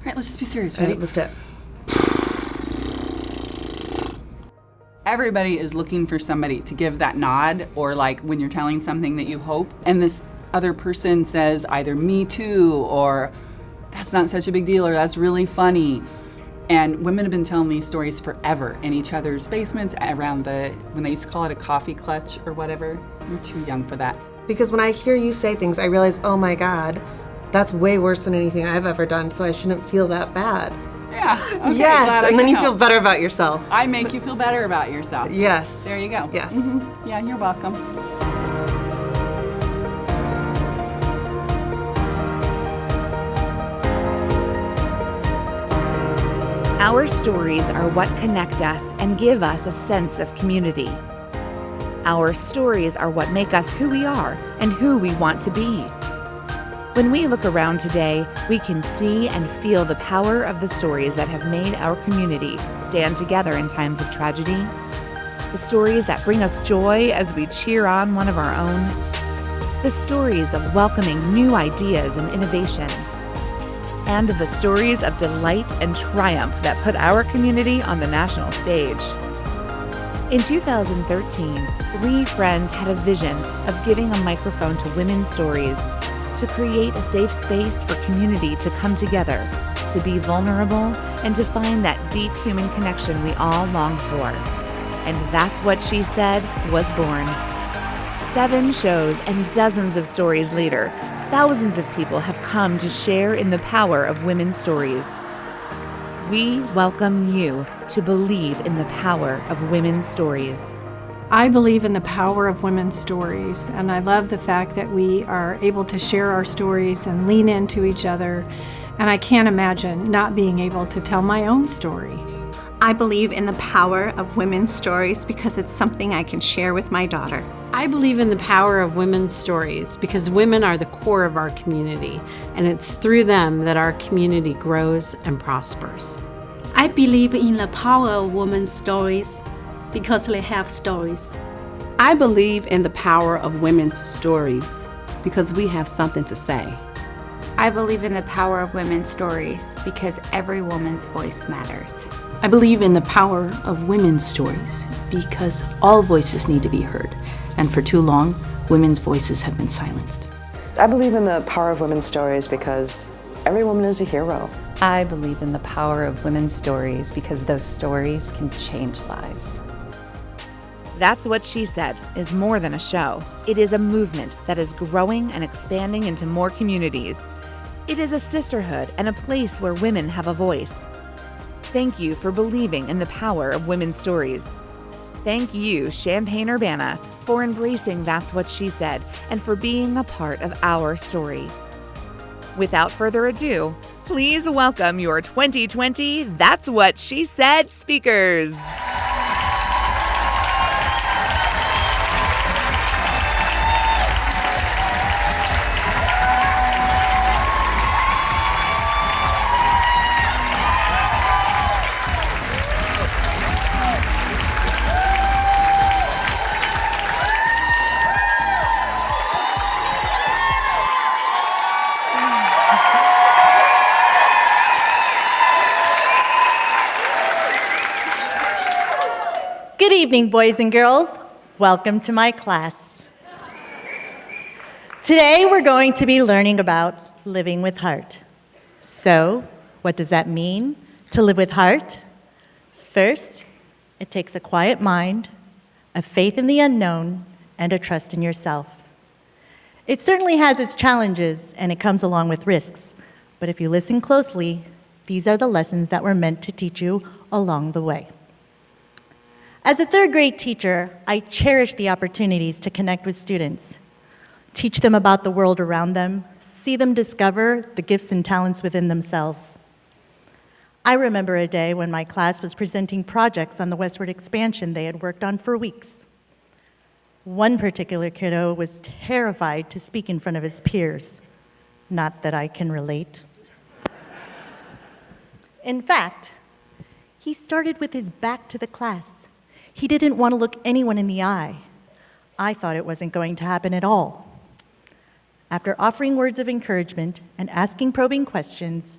right, let's just be serious. Ready? Ready? Let's do it. Everybody is looking for somebody to give that nod, or like when you're telling something that you hope, and this other person says either me too, or that's not such a big deal, or that's really funny. And women have been telling these stories forever in each other's basements, around when they used to call it a coffee clutch or whatever. You're too young for that. Because when I hear you say things, I realize, oh my God, that's way worse than anything I've ever done, so I shouldn't feel that bad. Yeah. Okay, Yes, and then you feel better about yourself. I make you feel better about yourself. Yes. There you go. Yes. Mm-hmm. Yeah, you're welcome. Our stories are what connect us and give us a sense of community. Our stories are what make us who we are and who we want to be. When we look around today, we can see and feel the power of the stories that have made our community stand together in times of tragedy, the stories that bring us joy as we cheer on one of our own, the stories of welcoming new ideas and innovation, and the stories of delight and triumph that put our community on the national stage. In 2013, 3 friends had a vision of giving a microphone to women's stories, to create a safe space for community to come together, to be vulnerable, and to find that deep human connection we all long for. And That's What She Said was born. 7 shows and dozens of stories later, thousands of people have come to share in the power of women's stories. We welcome you to believe in the power of women's stories. I believe in the power of women's stories, and I love the fact that we are able to share our stories and lean into each other, and I can't imagine not being able to tell my own story. I believe in the power of women's stories because it's something I can share with my daughter. I believe in the power of women's stories because women are the core of our community, and it's through them that our community grows and prospers. I believe in the power of women's stories because they have stories. I believe in the power of women's stories because we have something to say. I believe in the power of women's stories because every woman's voice matters. I believe in the power of women's stories because all voices need to be heard, and for too long, women's voices have been silenced. I believe in the power of women's stories because every woman is a hero. I believe in the power of women's stories because those stories can change lives. That's What She Said is more than a show. It is a movement that is growing and expanding into more communities. It is a sisterhood and a place where women have a voice. Thank you for believing in the power of women's stories. Thank you, Champaign-Urbana, for embracing That's What She Said and for being a part of our story. Without further ado, please welcome your 2020 That's What She Said speakers. Good evening, boys and girls. Welcome to my class. Today we're going to be learning about living with heart. So, what does that mean, to live with heart? First, it takes a quiet mind, a faith in the unknown, and a trust in yourself. It certainly has its challenges, and it comes along with risks. But if you listen closely, these are the lessons that were meant to teach you along the way. As a third grade teacher, I cherish the opportunities to connect with students, teach them about the world around them, see them discover the gifts and talents within themselves. I remember a day when my class was presenting projects on the westward expansion they had worked on for weeks. One particular kiddo was terrified to speak in front of his peers. Not that I can relate. In fact, he started with his back to the class. He didn't want to look anyone in the eye. I thought it wasn't going to happen at all. After offering words of encouragement and asking probing questions,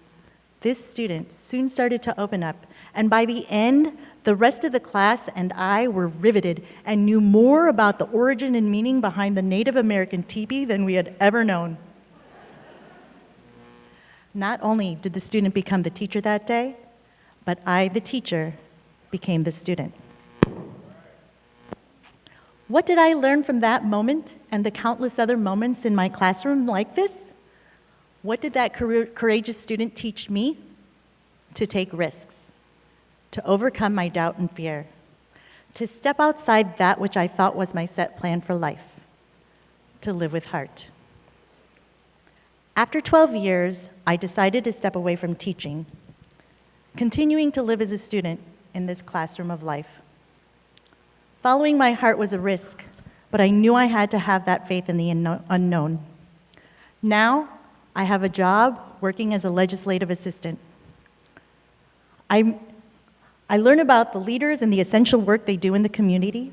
This student soon started to open up, and by the end, the rest of the class and I were riveted and knew more about the origin and meaning behind the Native American teepee than we had ever known. Not only did the student become the teacher that day, but I, the teacher, became the student. What did I learn from that moment and the countless other moments in my classroom like this? What did that courageous student teach me? To take risks, to overcome my doubt and fear, to step outside that which I thought was my set plan for life, to live with heart. After 12 years, I decided to step away from teaching, continuing to live as a student in this classroom of life. Following my heart was a risk, but I knew I had to have that faith in the unknown. Now, I have a job working as a legislative assistant. I learn about the leaders and the essential work they do in the community.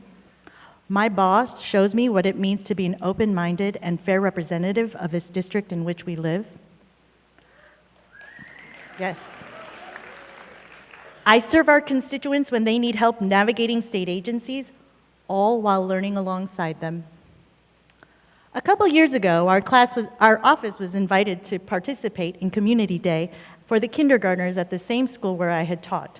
My boss shows me what it means to be an open-minded and fair representative of this district in which we live. Yes. I serve our constituents when they need help navigating state agencies, all while learning alongside them. A couple years ago, our office was invited to participate in Community Day for the kindergartners at the same school where I had taught.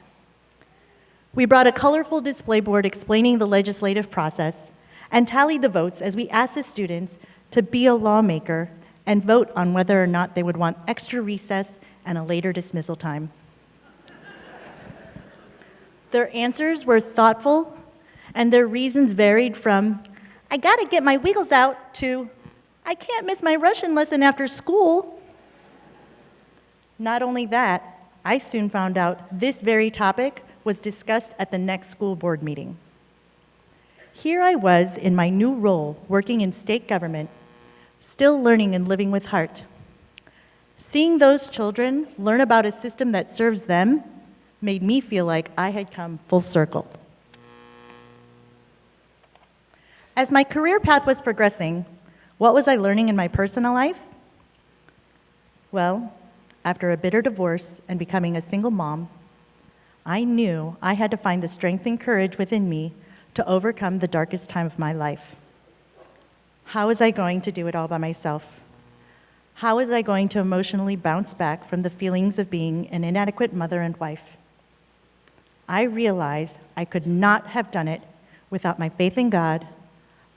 We brought a colorful display board explaining the legislative process and tallied the votes as we asked the students to be a lawmaker and vote on whether or not they would want extra recess and a later dismissal time. Their answers were thoughtful, and their reasons varied from, I gotta get my wiggles out, to, I can't miss my Russian lesson after school. Not only that, I soon found out this very topic was discussed at the next school board meeting. Here I was in my new role, working in state government, still learning and living with heart. Seeing those children learn about a system that serves them made me feel like I had come full circle. As my career path was progressing, what was I learning in my personal life? Well, after a bitter divorce and becoming a single mom, I knew I had to find the strength and courage within me to overcome the darkest time of my life. How was I going to do it all by myself? How was I going to emotionally bounce back from the feelings of being an inadequate mother and wife? I realized I could not have done it without my faith in God,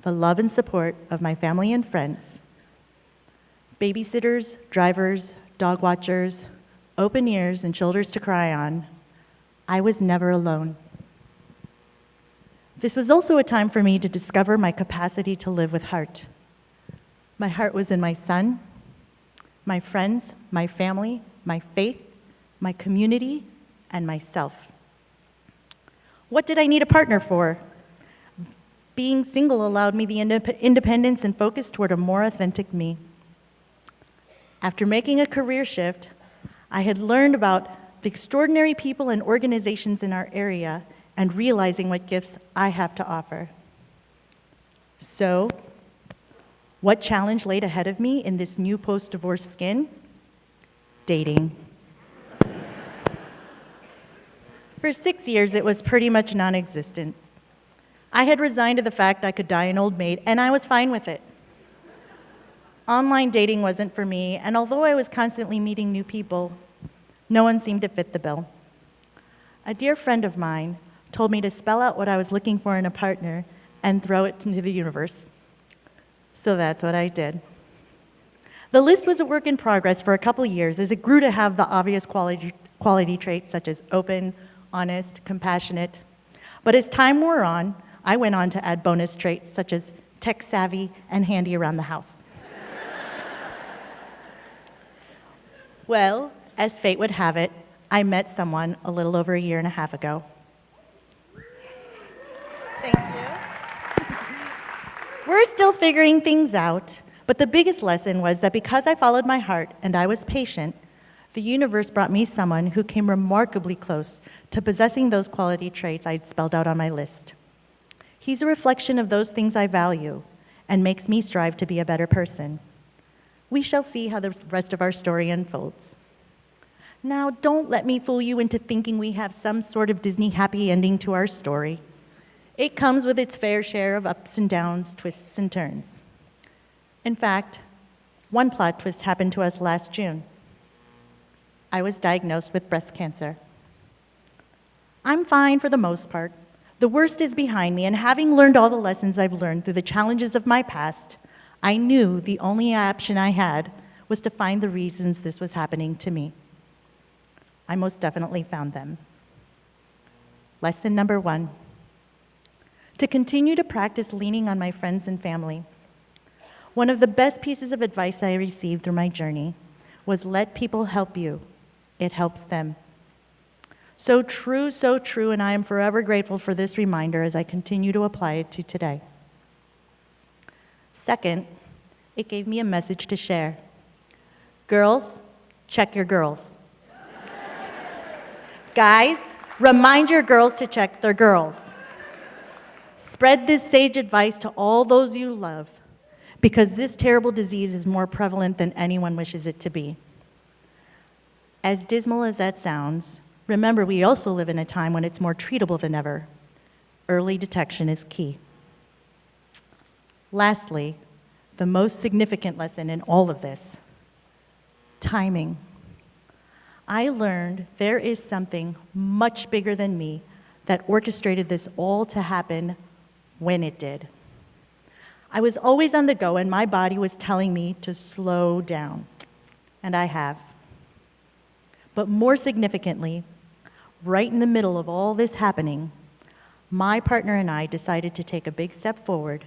the love and support of my family and friends. Babysitters, drivers, dog watchers, open ears, and shoulders to cry on. I was never alone. This was also a time for me to discover my capacity to live with heart. My heart was in my son, my friends, my family, my faith, my community, and myself. What did I need a partner for? Being single allowed me the independence and focus toward a more authentic me. After making a career shift, I had learned about the extraordinary people and organizations in our area and realizing what gifts I have to offer. So, what challenge laid ahead of me in this new post-divorce skin? Dating. For 6 years, it was pretty much non-existent. I had resigned to the fact I could die an old maid, and I was fine with it. Online dating wasn't for me, and although I was constantly meeting new people, no one seemed to fit the bill. A dear friend of mine told me to spell out what I was looking for in a partner and throw it into the universe. So that's what I did. The list was a work in progress for a couple years as it grew to have the obvious quality traits such as open, honest, compassionate. But as time wore on, I went on to add bonus traits such as tech-savvy and handy around the house. Well, as fate would have it, I met someone a little over a year and a half ago. Thank you. We're still figuring things out, but the biggest lesson was that because I followed my heart and I was patient, the universe brought me someone who came remarkably close to possessing those quality traits I'd spelled out on my list. He's a reflection of those things I value and makes me strive to be a better person. We shall see how the rest of our story unfolds. Now, don't let me fool you into thinking we have some sort of Disney happy ending to our story. It comes with its fair share of ups and downs, twists and turns. In fact, one plot twist happened to us last June. I was diagnosed with breast cancer. I'm fine for the most part. The worst is behind me, and having learned all the lessons I've learned through the challenges of my past, I knew the only option I had was to find the reasons this was happening to me. I most definitely found them. Lesson number 1, to continue to practice leaning on my friends and family. One of the best pieces of advice I received through my journey was let people help you. It helps them. So true, and I am forever grateful for this reminder as I continue to apply it to today. Second, it gave me a message to share. Girls, check your girls. Guys, remind your girls to check their girls. Spread this sage advice to all those you love, because this terrible disease is more prevalent than anyone wishes it to be. As dismal as that sounds, remember we also live in a time when it's more treatable than ever. Early detection is key. Lastly, the most significant lesson in all of this, timing. I learned there is something much bigger than me that orchestrated this all to happen when it did. I was always on the go, and my body was telling me to slow down, and I have. But more significantly, right in the middle of all this happening, my partner and I decided to take a big step forward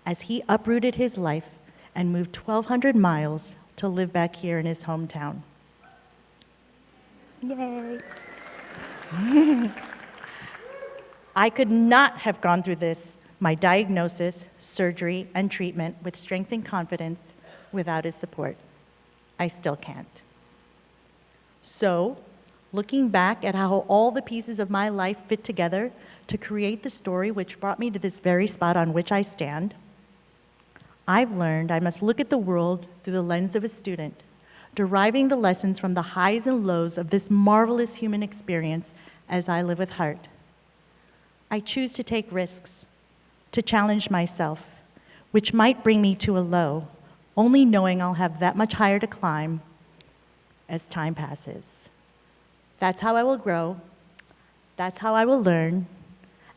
as he uprooted his life and moved 1,200 miles to live back here in his hometown. Yay! I could not have gone through this, my diagnosis, surgery, and treatment with strength and confidence without his support. I still can't. So, looking back at how all the pieces of my life fit together to create the story which brought me to this very spot on which I stand, I've learned I must look at the world through the lens of a student, deriving the lessons from the highs and lows of this marvelous human experience as I live with heart. I choose to take risks, to challenge myself, which might bring me to a low, only knowing I'll have that much higher to climb as time passes. That's how I will grow, that's how I will learn,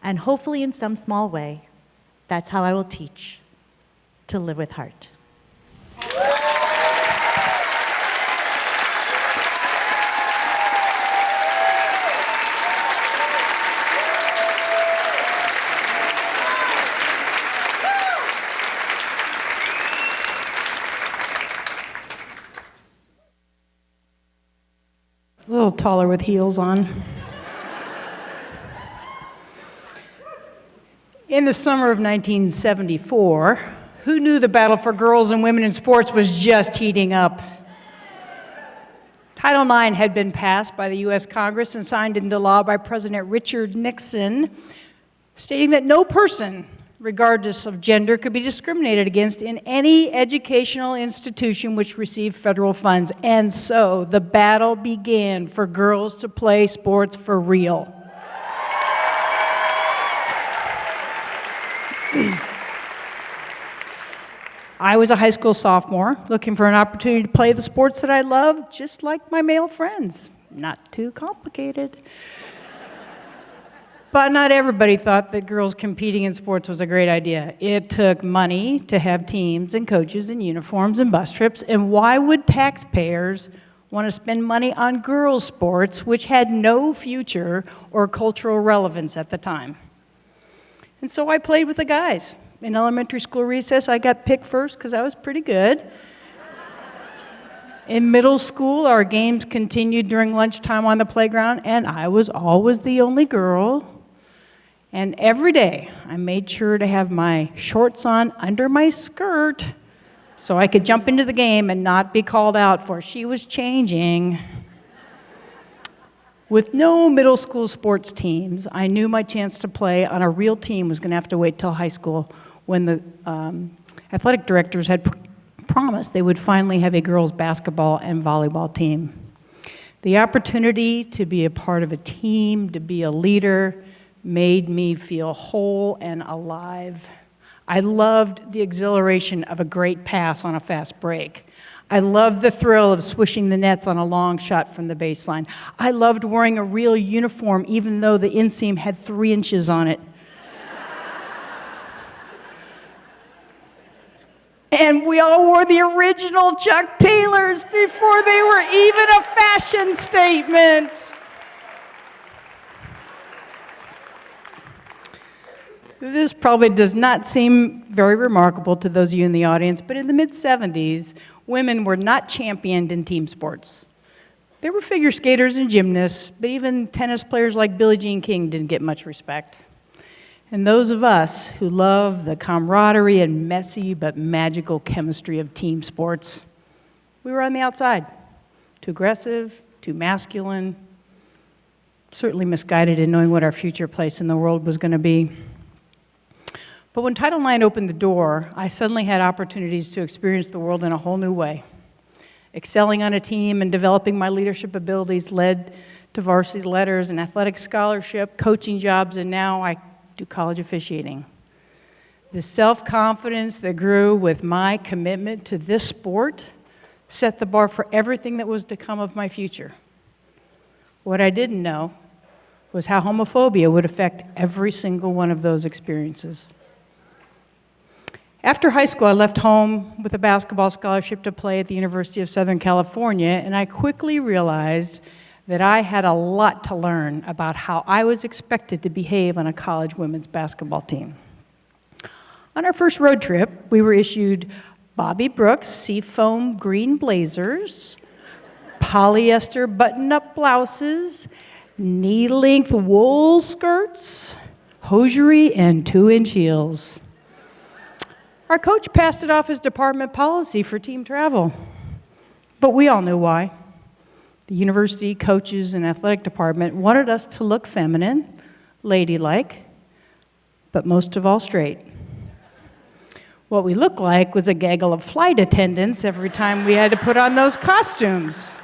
and hopefully in some small way, that's how I will teach to live with heart. A little taller with heels on. In the summer of 1974, who knew the battle for girls and women in sports was just heating up? Title IX had been passed by the U.S. Congress and signed into law by President Richard Nixon, stating that no person, regardless of gender, could be discriminated against in any educational institution which received federal funds. And so the battle began for girls to play sports for real. I was a high school sophomore looking for an opportunity to play the sports that I love, just like my male friends. Not too complicated. But not everybody thought that girls competing in sports was a great idea. It took money to have teams and coaches and uniforms and bus trips, and why would taxpayers want to spend money on girls' sports, which had no future or cultural relevance at the time? And so I played with the guys. In elementary school recess, I got picked first because I was pretty good. In middle school, our games continued during lunchtime on the playground, and I was always the only girl. And every day, I made sure to have my shorts on under my skirt so I could jump into the game and not be called out for she was changing. With no middle school sports teams, I knew my chance to play on a real team was going to have to wait till high school when the athletic directors had promised they would finally have a girls' basketball and volleyball team. The opportunity to be a part of a team, to be a leader, made me feel whole and alive. I loved the exhilaration of a great pass on a fast break. I loved the thrill of swishing the nets on a long shot from the baseline. I loved wearing a real uniform even though the inseam had 3 inches on it. And we all wore the original Chuck Taylors before they were even a fashion statement. This probably does not seem very remarkable to those of you in the audience, but in the mid-'70s, women were not championed in team sports. There were figure skaters and gymnasts, but even tennis players like Billie Jean King didn't get much respect. And those of us who love the camaraderie and messy but magical chemistry of team sports, we were on the outside. Too aggressive, too masculine, certainly misguided in knowing what our future place in the world was going to be. But when Title IX opened the door, I suddenly had opportunities to experience the world in a whole new way. Excelling on a team and developing my leadership abilities led to varsity letters and athletic scholarship, coaching jobs, and now I do college officiating. The self-confidence that grew with my commitment to this sport set the bar for everything that was to come of my future. What I didn't know was how homophobia would affect every single one of those experiences. After high school, I left home with a basketball scholarship to play at the University of Southern California, and I quickly realized that I had a lot to learn about how I was expected to behave on a college women's basketball team. On our first road trip, we were issued Bobby Brooks seafoam green blazers, polyester button-up blouses, knee-length wool skirts, hosiery, and 2-inch heels. Our coach passed it off as department policy for team travel, but we all knew why. The university coaches and athletic department wanted us to look feminine, ladylike, but most of all straight. What we looked like was a gaggle of flight attendants every time we had to put on those costumes.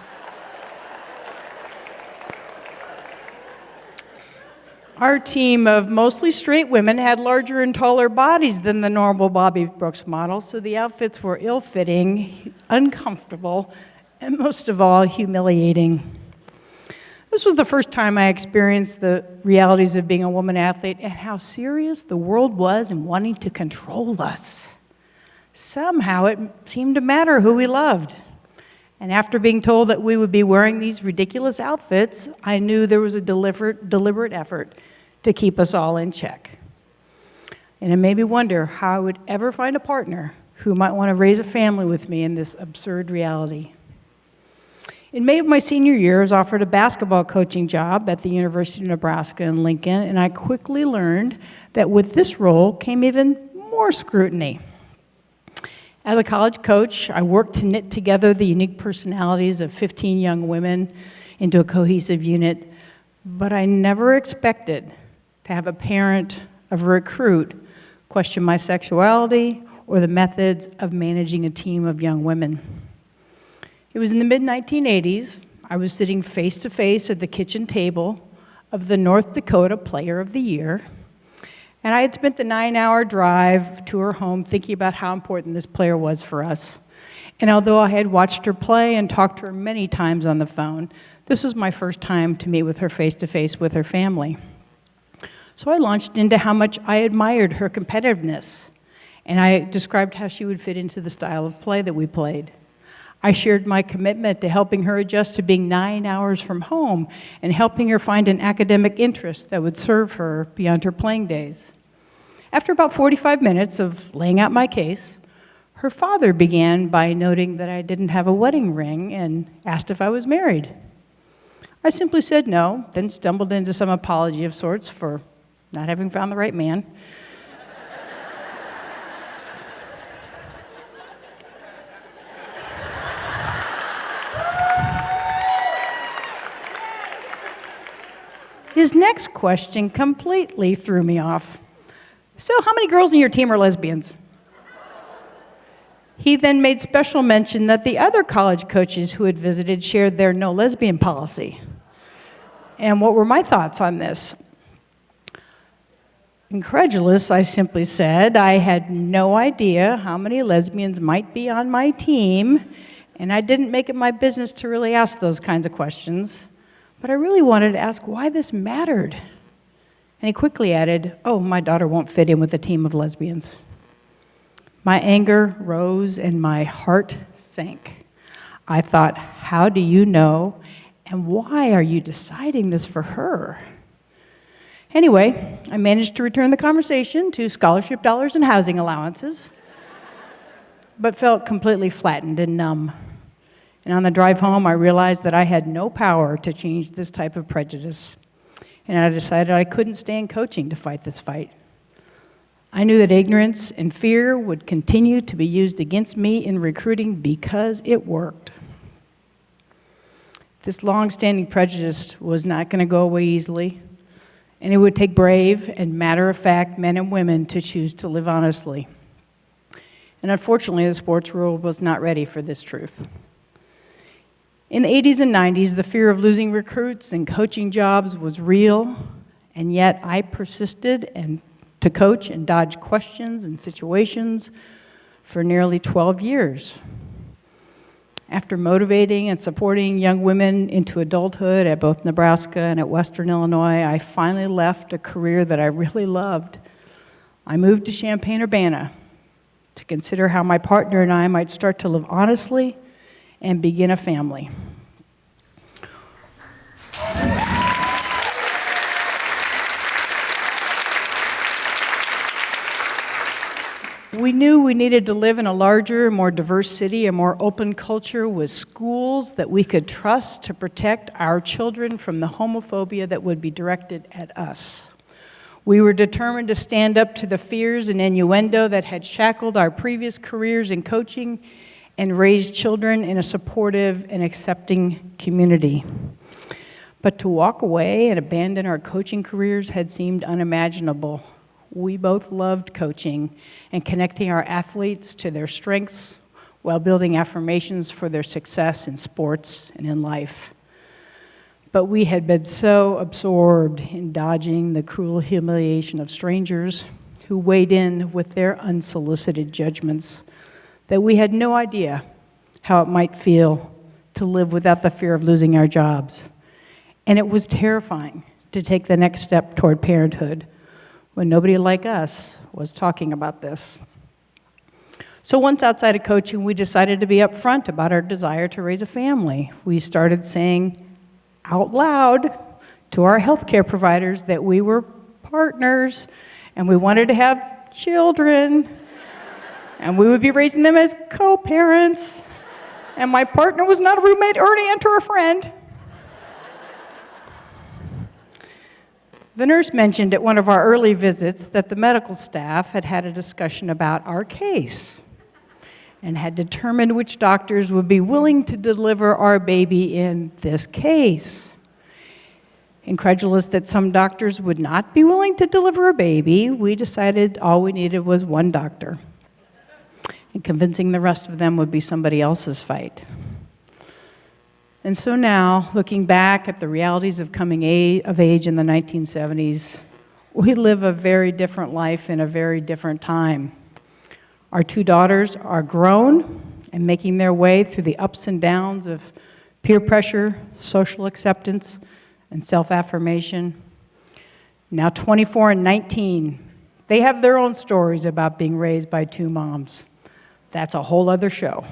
Our team of mostly straight women had larger and taller bodies than the normal Bobby Brooks model, so the outfits were ill-fitting, uncomfortable, and most of all, humiliating. This was the first time I experienced the realities of being a woman athlete and how serious the world was in wanting to control us. Somehow it seemed to matter who we loved. And after being told that we would be wearing these ridiculous outfits, I knew there was a deliberate effort to keep us all in check. And it made me wonder how I would ever find a partner who might want to raise a family with me in this absurd reality. In May of my senior year, I was offered a basketball coaching job at the University of Nebraska in Lincoln, and I quickly learned that with this role came even more scrutiny. As a college coach, I worked to knit together the unique personalities of 15 young women into a cohesive unit, but I never expected to have a parent of a recruit question my sexuality or the methods of managing a team of young women. It was in the mid-1980s. I was sitting face-to-face at the kitchen table of the North Dakota Player of the Year, and I had spent the 9-hour drive to her home thinking about how important this player was for us. And although I had watched her play and talked to her many times on the phone, this was my first time to meet with her face-to-face with her family. So I launched into how much I admired her competitiveness, and I described how she would fit into the style of play that we played. I shared my commitment to helping her adjust to being 9 hours from home and helping her find an academic interest that would serve her beyond her playing days. After about 45 minutes of laying out my case, her father began by noting that I didn't have a wedding ring and asked if I was married. I simply said no, then stumbled into some apology of sorts for not having found the right man. His next question completely threw me off. So, how many girls in your team are lesbians? He then made special mention that the other college coaches who had visited shared their no lesbian policy. And what were my thoughts on this? Incredulous, I simply said, I had no idea how many lesbians might be on my team, and I didn't make it my business to really ask those kinds of questions, but I really wanted to ask why this mattered. And he quickly added, oh, my daughter won't fit in with a team of lesbians. My anger rose and my heart sank. I thought, how do you know, and why are you deciding this for her? Anyway, I managed to return the conversation to scholarship dollars and housing allowances, but felt completely flattened and numb. And on the drive home, I realized that I had no power to change this type of prejudice. And I decided I couldn't stay in coaching to fight this fight. I knew that ignorance and fear would continue to be used against me in recruiting because it worked. This long-standing prejudice was not going to go away easily, and it would take brave and matter-of-fact men and women to choose to live honestly. And unfortunately, the sports world was not ready for this truth. In the 80s and 90s, the fear of losing recruits and coaching jobs was real, and yet I persisted to coach and dodge questions and situations for nearly 12 years. After motivating and supporting young women into adulthood at both Nebraska and at Western Illinois, I finally left a career that I really loved. I moved to Champaign-Urbana to consider how my partner and I might start to live honestly and begin a family. We knew we needed to live in a larger, more diverse city, a more open culture with schools that we could trust to protect our children from the homophobia that would be directed at us. We were determined to stand up to the fears and innuendo that had shackled our previous careers in coaching and raise children in a supportive and accepting community. But to walk away and abandon our coaching careers had seemed unimaginable. We both loved coaching and connecting our athletes to their strengths while building affirmations for their success in sports and in life. But we had been so absorbed in dodging the cruel humiliation of strangers who weighed in with their unsolicited judgments that we had no idea how it might feel to live without the fear of losing our jobs. And it was terrifying to take the next step toward parenthood when nobody like us was talking about this. So once outside of coaching, we decided to be upfront about our desire to raise a family. We started saying out loud to our healthcare providers that we were partners and we wanted to have children and we would be raising them as co-parents, and my partner was not a roommate or an aunt or a friend. The nurse mentioned at one of our early visits that the medical staff had had a discussion about our case and had determined which doctors would be willing to deliver our baby in this case. Incredulous that some doctors would not be willing to deliver a baby, we decided all we needed was one doctor, and convincing the rest of them would be somebody else's fight. And so now, looking back at the realities of coming of age in the 1970s, we live a very different life in a very different time. Our two daughters are grown and making their way through the ups and downs of peer pressure, social acceptance, and self-affirmation. Now 24 and 19, they have their own stories about being raised by two moms. That's a whole other show.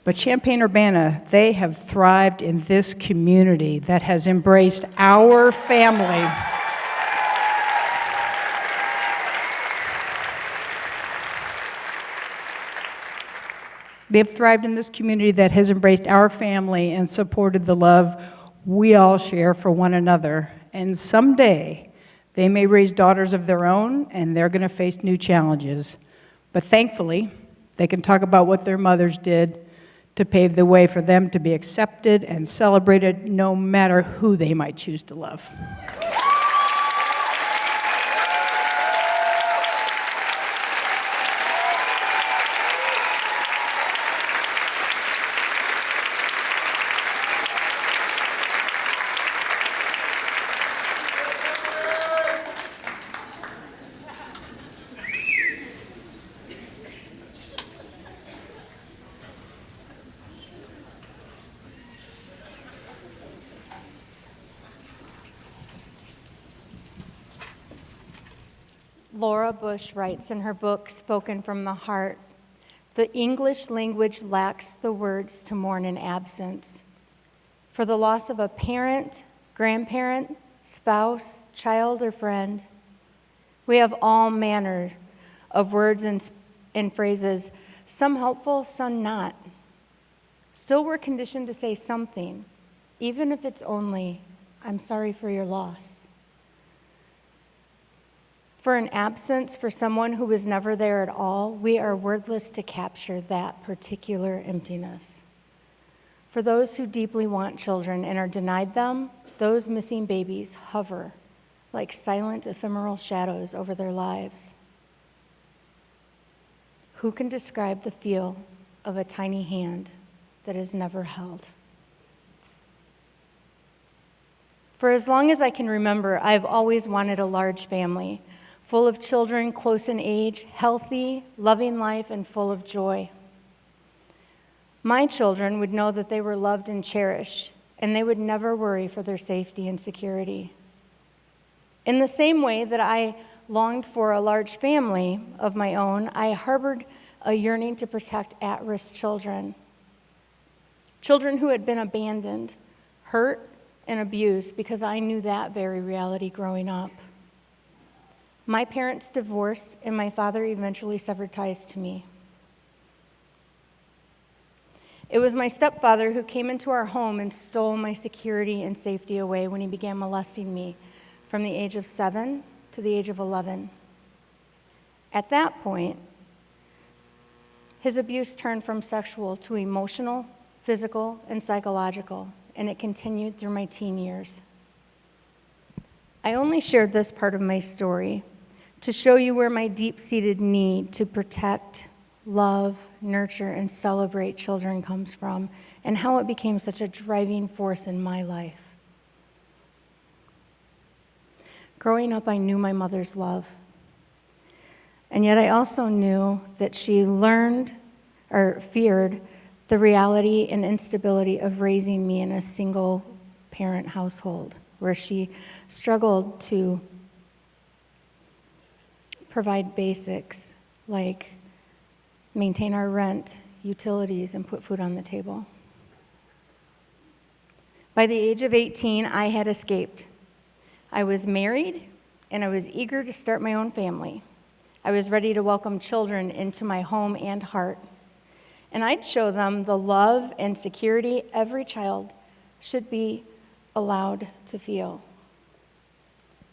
But Champaign-Urbana, they have thrived in this community that has embraced our family. They have thrived in this community that has embraced our family and supported the love we all share for one another. And someday, they may raise daughters of their own, and they're going to face new challenges. But thankfully, they can talk about what their mothers did to pave the way for them to be accepted and celebrated no matter who they might choose to love. Laura Bush writes in her book, Spoken from the Heart, "The English language lacks the words to mourn an absence. For the loss of a parent, grandparent, spouse, child, or friend, we have all manner of words and phrases, some helpful, some not. Still, we're conditioned to say something, even if it's only, 'I'm sorry for your loss.' For an absence for someone who was never there at all, we are wordless to capture that particular emptiness. For those who deeply want children and are denied them, those missing babies hover like silent, ephemeral shadows over their lives. Who can describe the feel of a tiny hand that is never held?" For as long as I can remember, I've always wanted a large family, full of children close in age, healthy, loving life, and full of joy. My children would know that they were loved and cherished, and they would never worry for their safety and security. In the same way that I longed for a large family of my own, I harbored a yearning to protect at-risk children. Children who had been abandoned, hurt, and abused, because I knew that very reality growing up. My parents divorced, and my father eventually severed ties to me. It was my stepfather who came into our home and stole my security and safety away when he began molesting me from the age of 7 to the age of 11. At that point, his abuse turned from sexual to emotional, physical, and psychological, and it continued through my teen years. I only shared this part of my story to show you where my deep-seated need to protect, love, nurture, and celebrate children comes from, and how it became such a driving force in my life. Growing up, I knew my mother's love, and yet I also knew that she feared the reality and instability of raising me in a single-parent household, where she struggled to provide basics like maintain our rent, utilities, and put food on the table. By the age of 18, I had escaped. I was married, and I was eager to start my own family. I was ready to welcome children into my home and heart, and I'd show them the love and security every child should be allowed to feel.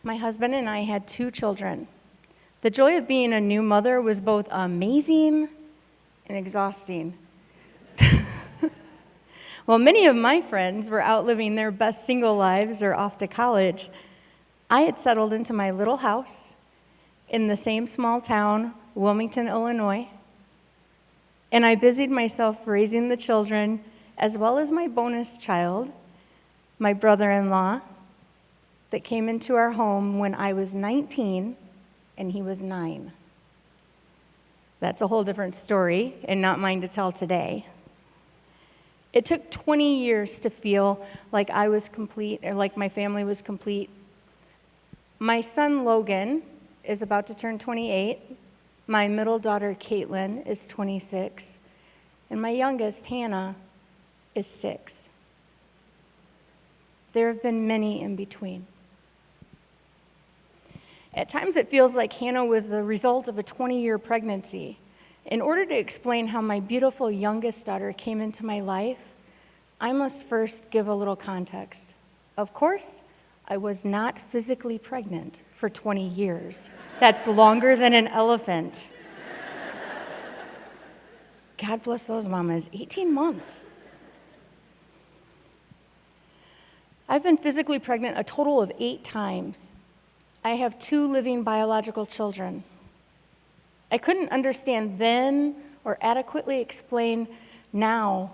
My husband and I had 2 children. The joy of being a new mother was both amazing and exhausting. While many of my friends were out living their best single lives or off to college, I had settled into my little house in the same small town, Wilmington, Illinois, and I busied myself raising the children, as well as my bonus child, my brother-in-law, that came into our home when I was 19 and he was 9. That's a whole different story and not mine to tell today. It took 20 years to feel like I was complete, or like my family was complete. My son Logan is about to turn 28. My middle daughter Caitlin is 26. And my youngest, Hannah, is 6. There have been many in between. At times it feels like Hannah was the result of a 20-year pregnancy. In order to explain how my beautiful youngest daughter came into my life, I must first give a little context. Of course, I was not physically pregnant for 20 years. That's longer than an elephant. God bless those mamas, 18 months. I've been physically pregnant a total of 8 times. I have 2 living biological children. I couldn't understand then or adequately explain now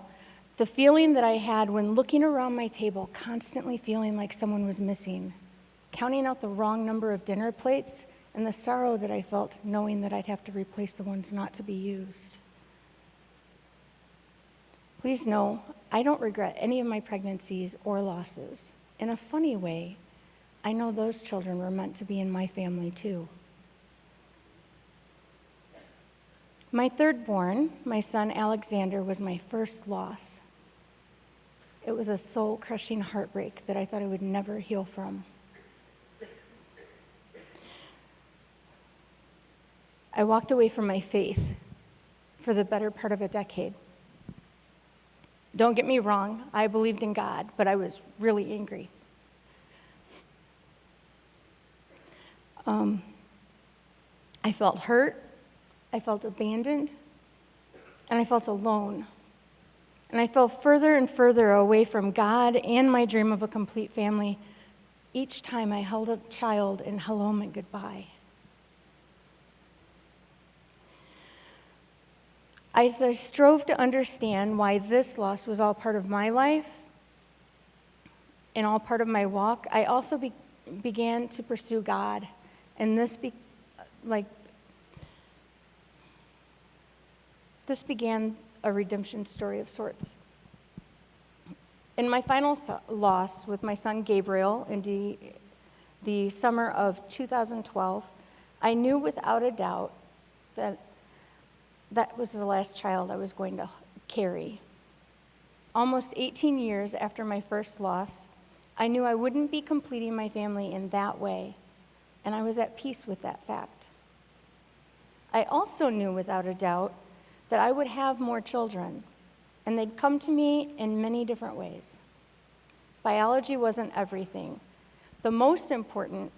the feeling that I had when looking around my table, constantly feeling like someone was missing, counting out the wrong number of dinner plates, and the sorrow that I felt knowing that I'd have to replace the ones not to be used. Please know, I don't regret any of my pregnancies or losses. In a funny way, I know those children were meant to be in my family too. My third born, my son Alexander, was my first loss. It was a soul-crushing heartbreak that I thought I would never heal from. I walked away from my faith for the better part of a decade. Don't get me wrong, I believed in God, but I was really angry. I felt hurt, I felt abandoned, and I felt alone. And I fell further and further away from God and my dream of a complete family each time I held a child and hello meant goodbye. As I strove to understand why this loss was all part of my life and all part of my walk, I also began to pursue God. And this began a redemption story of sorts. In my final loss with my son Gabriel in the summer of 2012, I knew without a doubt that that was the last child I was going to carry. Almost 18 years after my first loss, I knew I wouldn't be completing my family in that way, and I was at peace with that fact. I also knew without a doubt that I would have more children, and they'd come to me in many different ways. Biology wasn't everything. The most important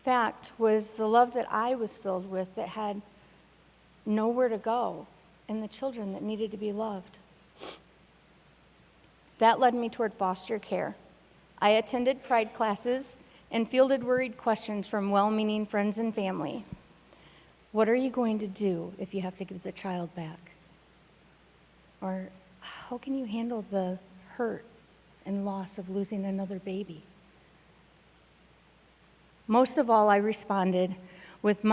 fact was the love that I was filled with that had nowhere to go, and the children that needed to be loved. That led me toward foster care. I attended pride classes and fielded worried questions from well-meaning friends and family. What are you going to do if you have to give the child back? Or how can you handle the hurt and loss of losing another baby? Most of all, I responded with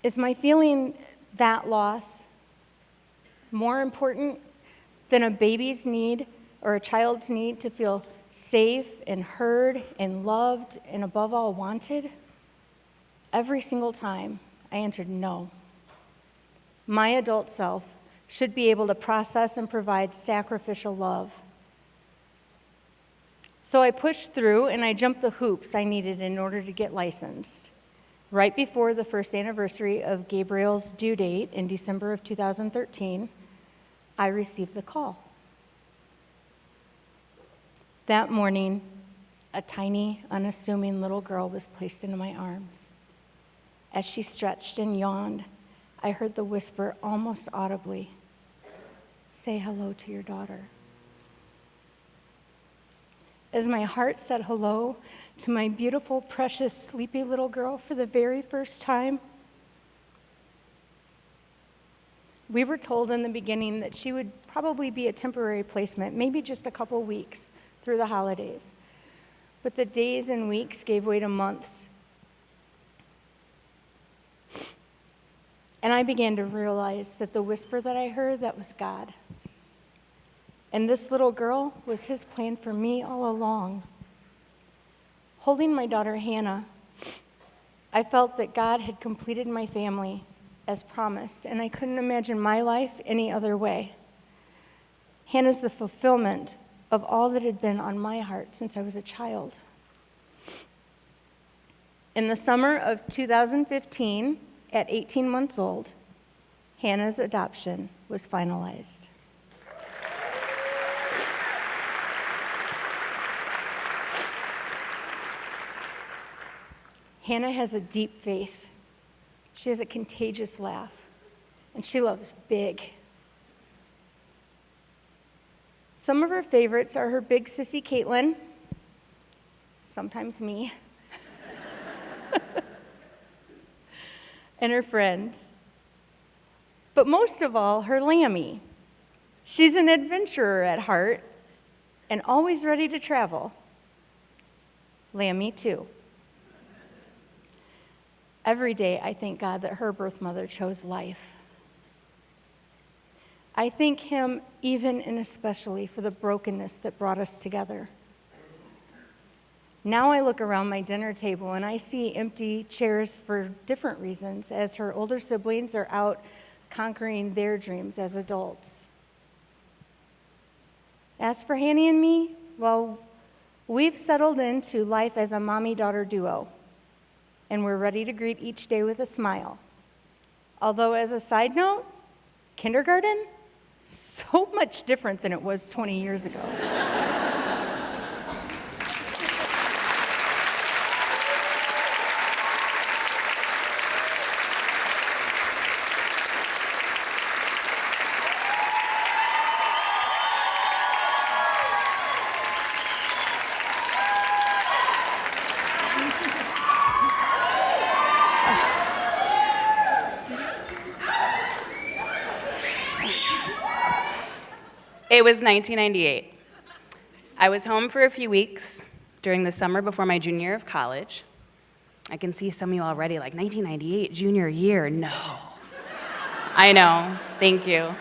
is my feeling that loss more important than a baby's need or a child's need to feel safe and heard and loved and above all wanted? Every single time I answered no. My adult self should be able to process and provide sacrificial love. So I pushed through and I jumped the hoops I needed in order to get licensed. Right before the first anniversary of Gabriel's due date in December of 2013, I received the call. That morning, a tiny, unassuming little girl was placed into my arms. As she stretched and yawned, I heard the whisper almost audibly, "Say hello to your daughter." As my heart said hello to my beautiful, precious, sleepy little girl for the very first time, we were told in the beginning that she would probably be a temporary placement, maybe just a couple weeks through the holidays. But the days and weeks gave way to months. And I began to realize that the whisper that I heard, that was God. And this little girl was his plan for me all along. Holding my daughter Hannah, I felt that God had completed my family as promised, and I couldn't imagine my life any other way. Hannah's the fulfillment of all that had been on my heart since I was a child. In the summer of 2015, at 18 months old, Hannah's adoption was finalized. Hannah has a deep faith. She has a contagious laugh, and she loves big. Some of her favorites are her big sissy Caitlin, sometimes me, and her friends. But most of all, her Lammy. She's an adventurer at heart and always ready to travel. Lammy, too. Every day, I thank God that her birth mother chose life. I thank him even and especially for the brokenness that brought us together. Now I look around my dinner table and I see empty chairs for different reasons as her older siblings are out conquering their dreams as adults. As for Hanny and me, well, we've settled into life as a mommy-daughter duo, and we're ready to greet each day with a smile. Although, as a side note, kindergarten, so much different than it was 20 years ago. It was 1998. I was home for a few weeks during the summer before my junior year of college. I can see some of you already like, 1998, junior year, no. I know, thank you.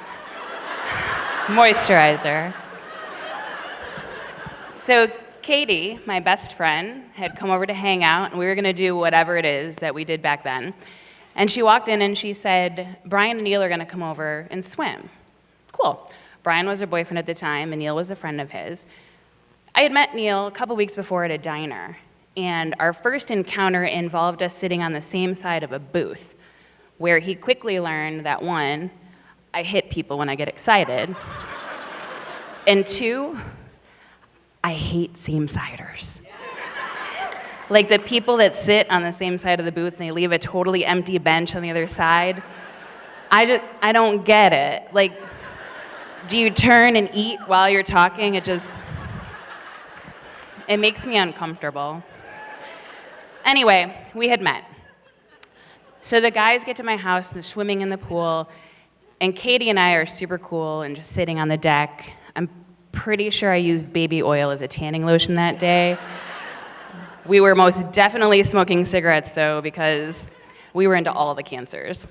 Moisturizer. So Katie, my best friend, had come over to hang out, and we were gonna do whatever it is that we did back then. And she walked in and she said, Brian and Neil are gonna come over and swim. Cool. Brian was her boyfriend at the time, and Neil was a friend of his. I had met Neil a couple weeks before at a diner, and our first encounter involved us sitting on the same side of a booth, where he quickly learned that, one, I hit people when I get excited, and two, I hate same-siders. Like the people that sit on the same side of the booth and they leave a totally empty bench on the other side. I don't get it. Like, do you turn and eat while you're talking? It makes me uncomfortable. Anyway, we had met. So the guys get to my house, they're swimming in the pool, and Katie and I are super cool and just sitting on the deck. I'm pretty sure I used baby oil as a tanning lotion that day. We were most definitely smoking cigarettes, though, because we were into all the cancers.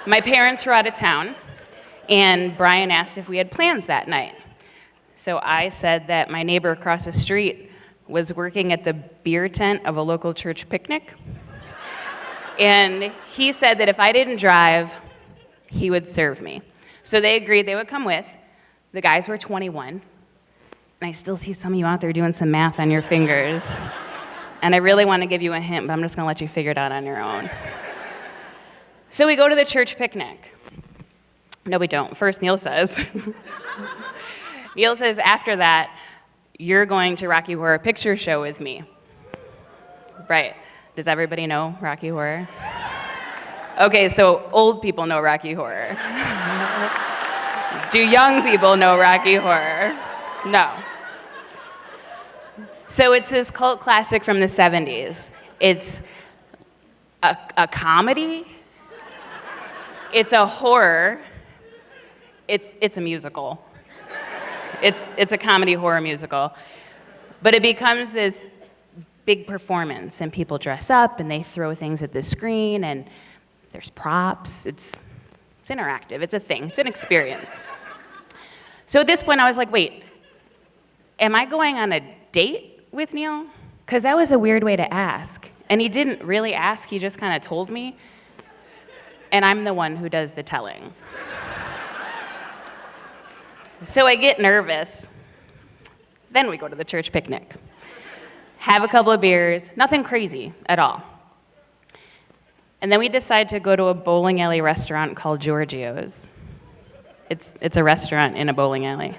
My parents were out of town, and Brian asked if we had plans that night. So I said that my neighbor across the street was working at the beer tent of a local church picnic. And he said that if I didn't drive, he would serve me. So they agreed they would come with. The guys were 21. And I still see some of you out there doing some math on your fingers. And I really want to give you a hint, but I'm just going to let you figure it out on your own. So we go to the church picnic. No, we don't. First, Neil says. Neil says, after that, you're going to Rocky Horror Picture Show with me. Right. Does everybody know Rocky Horror? Okay, so old people know Rocky Horror. Do young people know Rocky Horror? No. So it's this cult classic from the 70s. It's a comedy. It's a horror. It's a musical. It's a comedy horror musical. But it becomes this big performance, and people dress up and they throw things at the screen, and there's props. It's interactive. It's a thing. It's an experience. So at this point, I was like, wait, am I going on a date with Neil? Because that was a weird way to ask. And he didn't really ask. He just kind of told me. And I'm the one who does the telling. So I get nervous. Then we go to the church picnic. Have a couple of beers, nothing crazy at all. And then we decide to go to a bowling alley restaurant called Giorgio's. It's a restaurant in a bowling alley.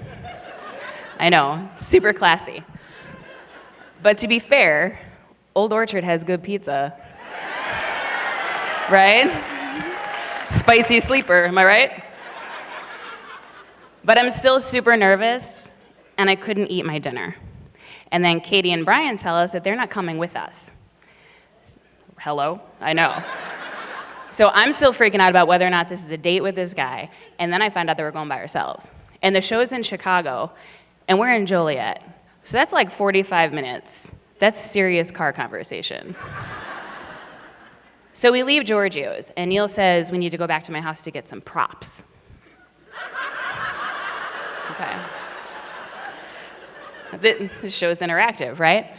I know, super classy. But to be fair, Old Orchard has good pizza. Right? Spicy sleeper, am I right? But I'm still super nervous, and I couldn't eat my dinner. And then Katie and Brian tell us that they're not coming with us. Hello? I know. So I'm still freaking out about whether or not this is a date with this guy. And then I find out that we're going by ourselves. And the show's in Chicago, and we're in Joliet. So that's like 45 minutes. That's serious car conversation. So we leave Giorgio's, and Neil says we need to go back to my house to get some props. Okay. The show's interactive, right?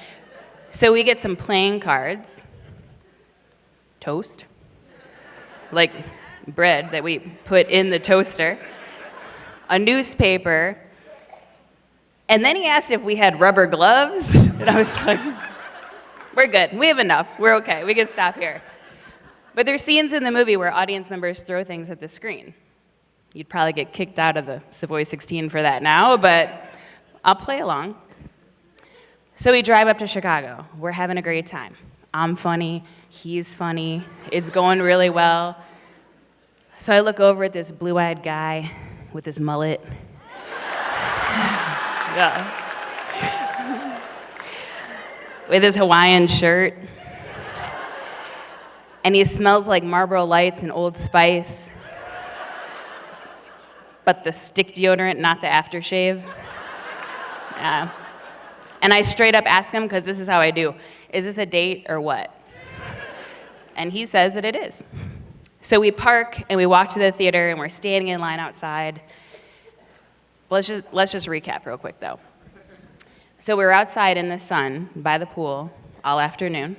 So we get some playing cards, toast, like bread that we put in the toaster, a newspaper, and then he asked if we had rubber gloves, and I was like, we're good, we have enough, we're okay, we can stop here. But there's scenes in the movie where audience members throw things at the screen. You'd probably get kicked out of the Savoy 16 for that now, but I'll play along. So we drive up to Chicago. We're having a great time. I'm funny, he's funny, it's going really well. So I look over at this blue-eyed guy with his mullet. Yeah. With his Hawaiian shirt. And he smells like Marlboro Lights and Old Spice. But the stick deodorant, not the aftershave. Yeah. And I straight up ask him, because this is how I do, is this a date or what? And he says that it is. So we park and we walk to the theater and we're standing in line outside. Let's just recap real quick though. So we were outside in the sun by the pool all afternoon.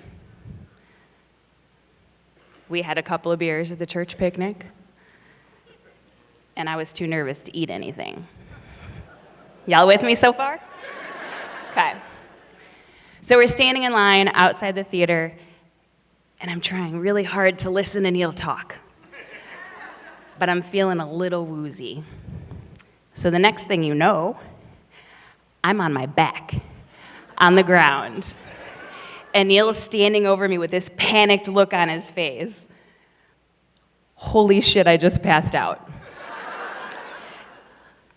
We had a couple of beers at the church picnic. And I was too nervous to eat anything. Y'all with me so far? Okay. So we're standing in line outside the theater, and I'm trying really hard to listen to Neil talk. But I'm feeling a little woozy. So the next thing you know, I'm on my back, on the ground. And Neil is standing over me with this panicked look on his face. Holy shit, I just passed out.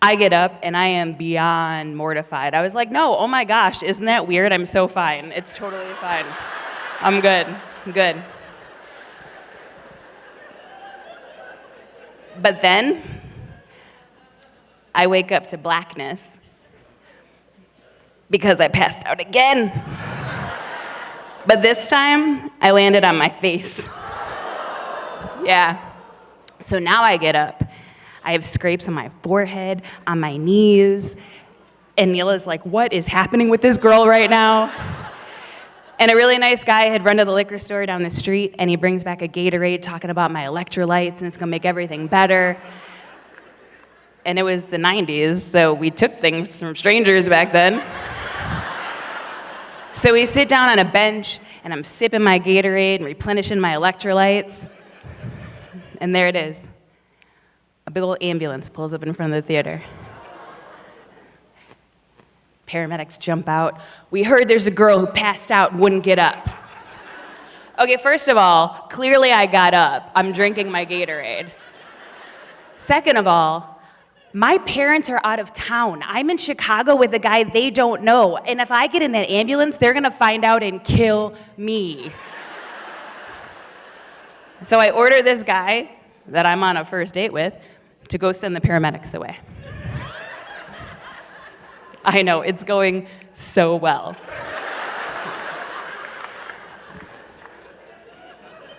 I get up and I am beyond mortified. I was like, no, oh my gosh, isn't that weird? I'm so fine. It's totally fine. I'm good. I'm good. But then I wake up to blackness because I passed out again. But this time I landed on my face. Yeah. So now I get up. I have scrapes on my forehead, on my knees, and Neil is like, what is happening with this girl right now? And a really nice guy had run to the liquor store down the street, and he brings back a Gatorade talking about my electrolytes, and it's gonna make everything better. And it was the 90s, so we took things from strangers back then. So we sit down on a bench, and I'm sipping my Gatorade and replenishing my electrolytes, and there it is. A big old ambulance pulls up in front of the theater. Paramedics jump out. We heard there's a girl who passed out and wouldn't get up. Okay, first of all, clearly I got up. I'm drinking my Gatorade. Second of all, my parents are out of town. I'm in Chicago with a guy they don't know. And if I get in that ambulance, they're gonna find out and kill me. So I order this guy that I'm on a first date with to go send the paramedics away. I know, it's going so well.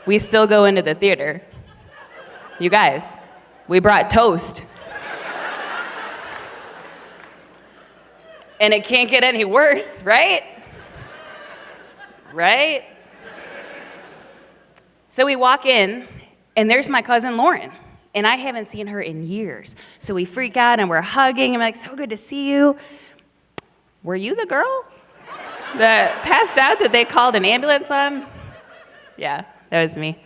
We still go into the theater. You guys, we brought toast. And it can't get any worse, right? Right? So we walk in, and there's my cousin Lauren. And I haven't seen her in years. So we freak out and we're hugging. I'm like, so good to see you. Were you the girl that passed out that they called an ambulance on? Yeah, that was me.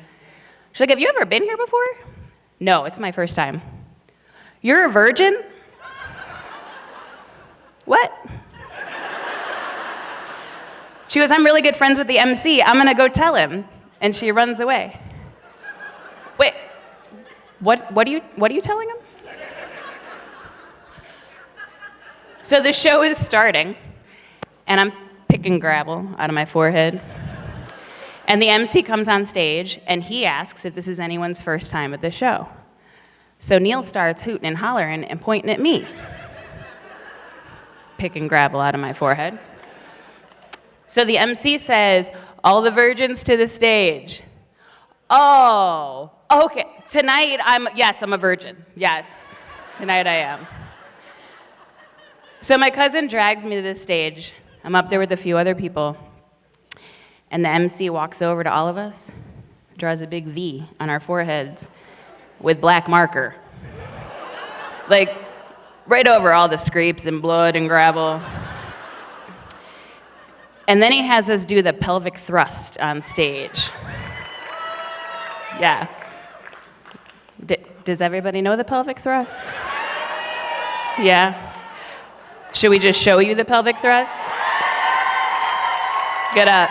She's like, have you ever been here before? No, it's my first time. You're a virgin? What? She goes, I'm really good friends with the MC. I'm gonna go tell him. And she runs away. Wait. What are you telling him? So the show is starting, and I'm picking gravel out of my forehead. And the MC comes on stage, and he asks if this is anyone's first time at the show. So Neil starts hooting and hollering and pointing at me, picking gravel out of my forehead. So the MC says, all the virgins to the stage. Oh, okay, tonight I'm a virgin. Yes, tonight I am. So my cousin drags me to the stage. I'm up there with a few other people. And the MC walks over to all of us, draws a big V on our foreheads with black marker. Like, right over all the scrapes and blood and gravel. And then he has us do the pelvic thrust on stage. Yeah. Does everybody know the pelvic thrust? Yeah. Should we just show you the pelvic thrust? Get up.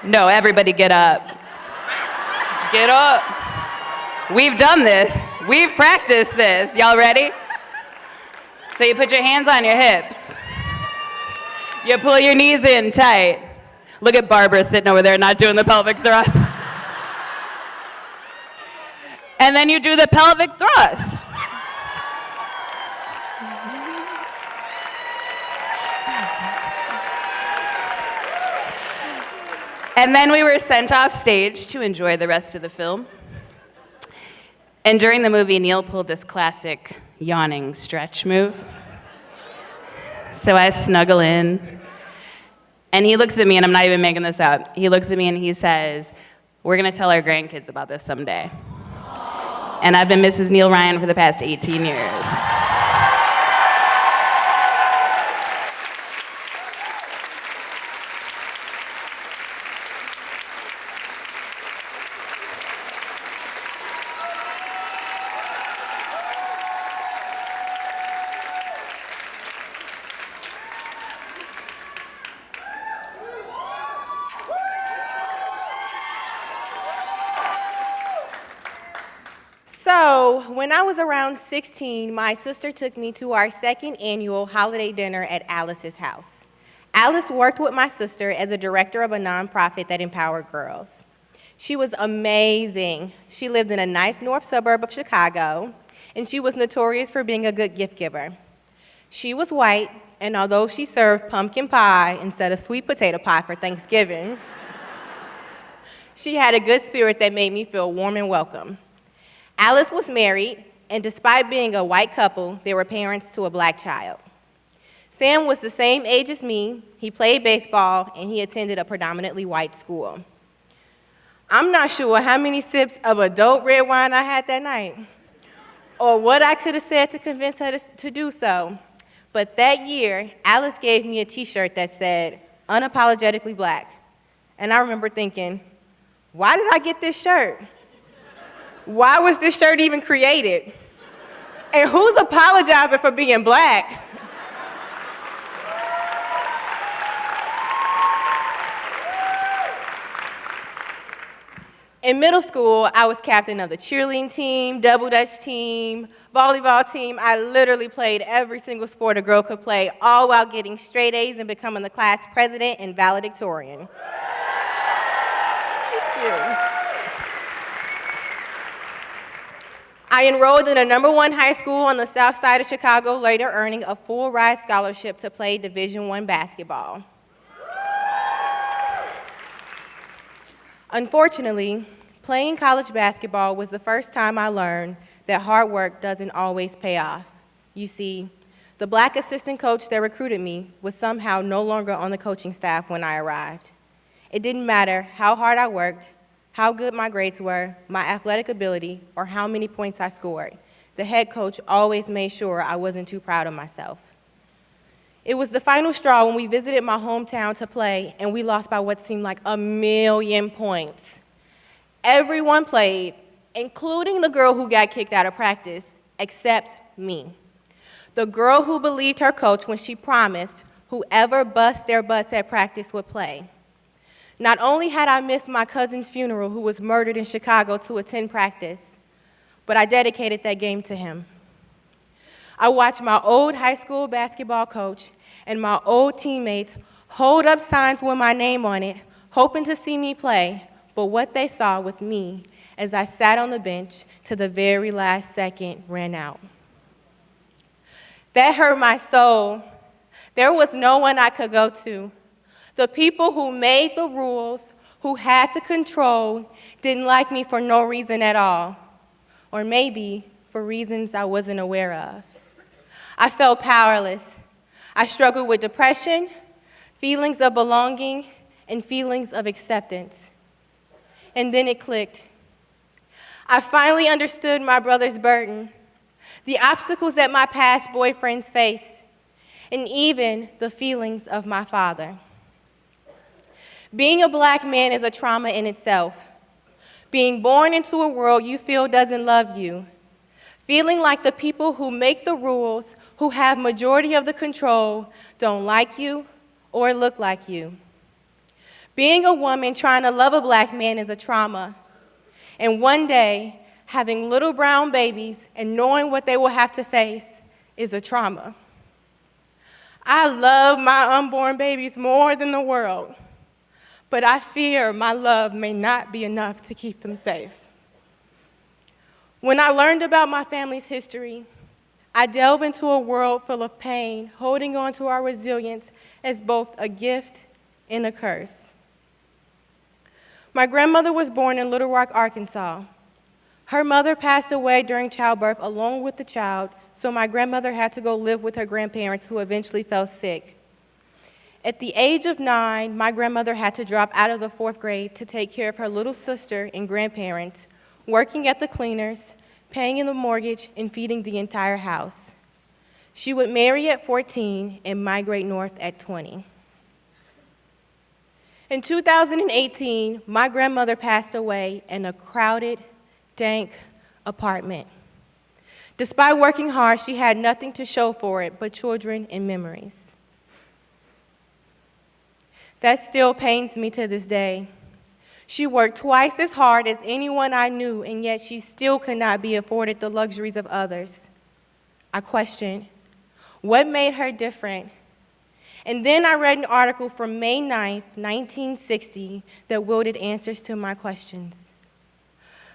No, everybody get up. Get up. We've done this. We've practiced this. Y'all ready? So you put your hands on your hips. You pull your knees in tight. Look at Barbara sitting over there not doing the pelvic thrust. And then you do the pelvic thrust. And then we were sent off stage to enjoy the rest of the film. And during the movie, Neil pulled this classic yawning stretch move. So I snuggle in, and he looks at me, and I'm not even making this up. He looks at me and he says, "We're gonna tell our grandkids about this someday." And I've been Mrs. Neil Ryan for the past 18 years. So, when I was around 16, my sister took me to our second annual holiday dinner at Alice's house. Alice worked with my sister as a director of a nonprofit that empowered girls. She was amazing. She lived in a nice north suburb of Chicago, and she was notorious for being a good gift giver. She was white, and although she served pumpkin pie instead of sweet potato pie for Thanksgiving, she had a good spirit that made me feel warm and welcome. Alice was married, and despite being a white couple, they were parents to a black child. Sam was the same age as me, he played baseball, and he attended a predominantly white school. I'm not sure how many sips of adult red wine I had that night, or what I could have said to convince her to do so, but that year, Alice gave me a t-shirt that said, "Unapologetically Black," and I remember thinking, why did I get this shirt? Why was this shirt even created? And who's apologizing for being black? In middle school, I was captain of the cheerleading team, double dutch team, volleyball team. I literally played every single sport a girl could play, all while getting straight A's and becoming the class president and valedictorian. Thank you. I enrolled in a #1 high school on the south side of Chicago, later earning a full ride scholarship to play Division I basketball. Unfortunately, playing college basketball was the first time I learned that hard work doesn't always pay off. You see, the black assistant coach that recruited me was somehow no longer on the coaching staff when I arrived. It didn't matter how hard I worked, how good my grades were, my athletic ability, or how many points I scored. The head coach always made sure I wasn't too proud of myself. It was the final straw when we visited my hometown to play, and we lost by what seemed like 1,000,000 points. Everyone played, including the girl who got kicked out of practice, except me. The girl who believed her coach when she promised whoever busts their butts at practice would play. Not only had I missed my cousin's funeral, who was murdered in Chicago, to attend practice, but I dedicated that game to him. I watched my old high school basketball coach and my old teammates hold up signs with my name on it, hoping to see me play, but what they saw was me as I sat on the bench till the very last second ran out. That hurt my soul. There was no one I could go to. The people who made the rules, who had the control, didn't like me for no reason at all, or maybe for reasons I wasn't aware of. I felt powerless, I struggled with depression, feelings of belonging, and feelings of acceptance. And then it clicked. I finally understood my brother's burden, the obstacles that my past boyfriends faced, and even the feelings of my father. Being a black man is a trauma in itself. Being born into a world you feel doesn't love you. Feeling like the people who make the rules, who have majority of the control, don't like you or look like you. Being a woman trying to love a black man is a trauma. And one day, having little brown babies and knowing what they will have to face is a trauma. I love my unborn babies more than the world, but I fear my love may not be enough to keep them safe. When I learned about my family's history, I delved into a world full of pain, holding on to our resilience as both a gift and a curse. My grandmother was born in Little Rock, Arkansas. Her mother passed away during childbirth along with the child, so my grandmother had to go live with her grandparents who eventually fell sick. At the age of 9, my grandmother had to drop out of the 4th grade to take care of her little sister and grandparents, working at the cleaners, paying the mortgage, and feeding the entire house. She would marry at 14 and migrate north at 20. In 2018, my grandmother passed away in a crowded, dank apartment. Despite working hard, she had nothing to show for it but children and memories. That still pains me to this day. She worked twice as hard as anyone I knew, and yet she still could not be afforded the luxuries of others. I questioned, what made her different? And then I read an article from May 9th, 1960 that wielded answers to my questions.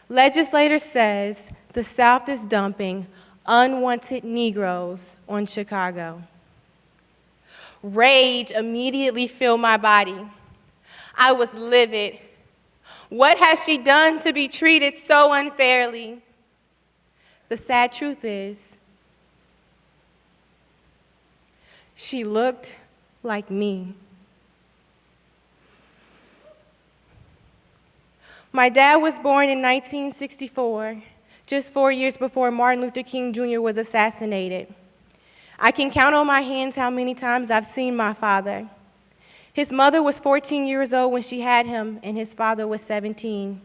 Legislator says the South is dumping unwanted Negroes on Chicago. Rage immediately filled my body. I was livid. What has she done to be treated so unfairly? The sad truth is, she looked like me. My dad was born in 1964, just 4 years before Martin Luther King Jr. was assassinated. I can count on my hands how many times I've seen my father. His mother was 14 years old when she had him, and his father was 17.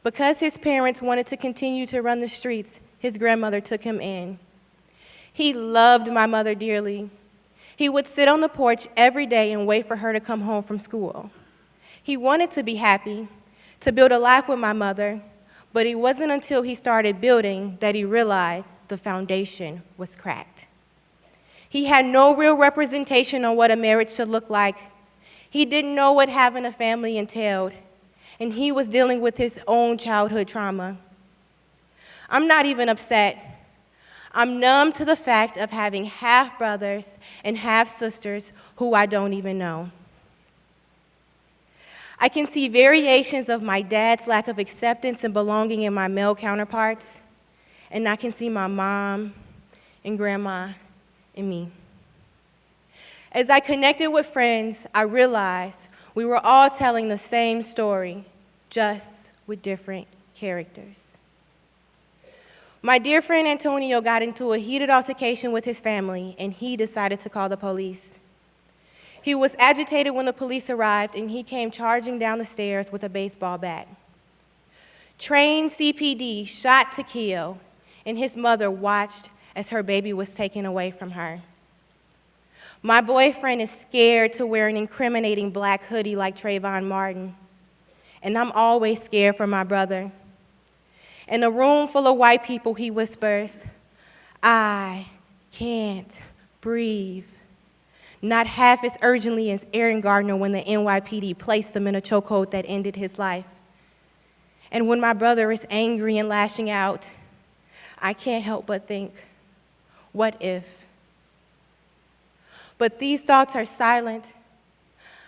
Because his parents wanted to continue to run the streets, his grandmother took him in. He loved my mother dearly. He would sit on the porch every day and wait for her to come home from school. He wanted to be happy, to build a life with my mother, but it wasn't until he started building that he realized the foundation was cracked. He had no real representation on what a marriage should look like. He didn't know what having a family entailed, and he was dealing with his own childhood trauma. I'm not even upset. I'm numb to the fact of having half-brothers and half-sisters who I don't even know. I can see variations of my dad's lack of acceptance and belonging in my male counterparts, and I can see my mom and grandma in me. As I connected with friends, I realized we were all telling the same story, just with different characters. My dear friend Antonio got into a heated altercation with his family, and he decided to call the police. He was agitated when the police arrived, and he came charging down the stairs with a baseball bat. Trained CPD shot to kill, and his mother watched as her baby was taken away from her. My boyfriend is scared to wear an incriminating black hoodie like Trayvon Martin, and I'm always scared for my brother. In a room full of white people, he whispers, "I can't breathe." Not half as urgently as Aaron Gardner when the NYPD placed him in a chokehold that ended his life. And when my brother is angry and lashing out, I can't help but think, what if? But these thoughts are silent.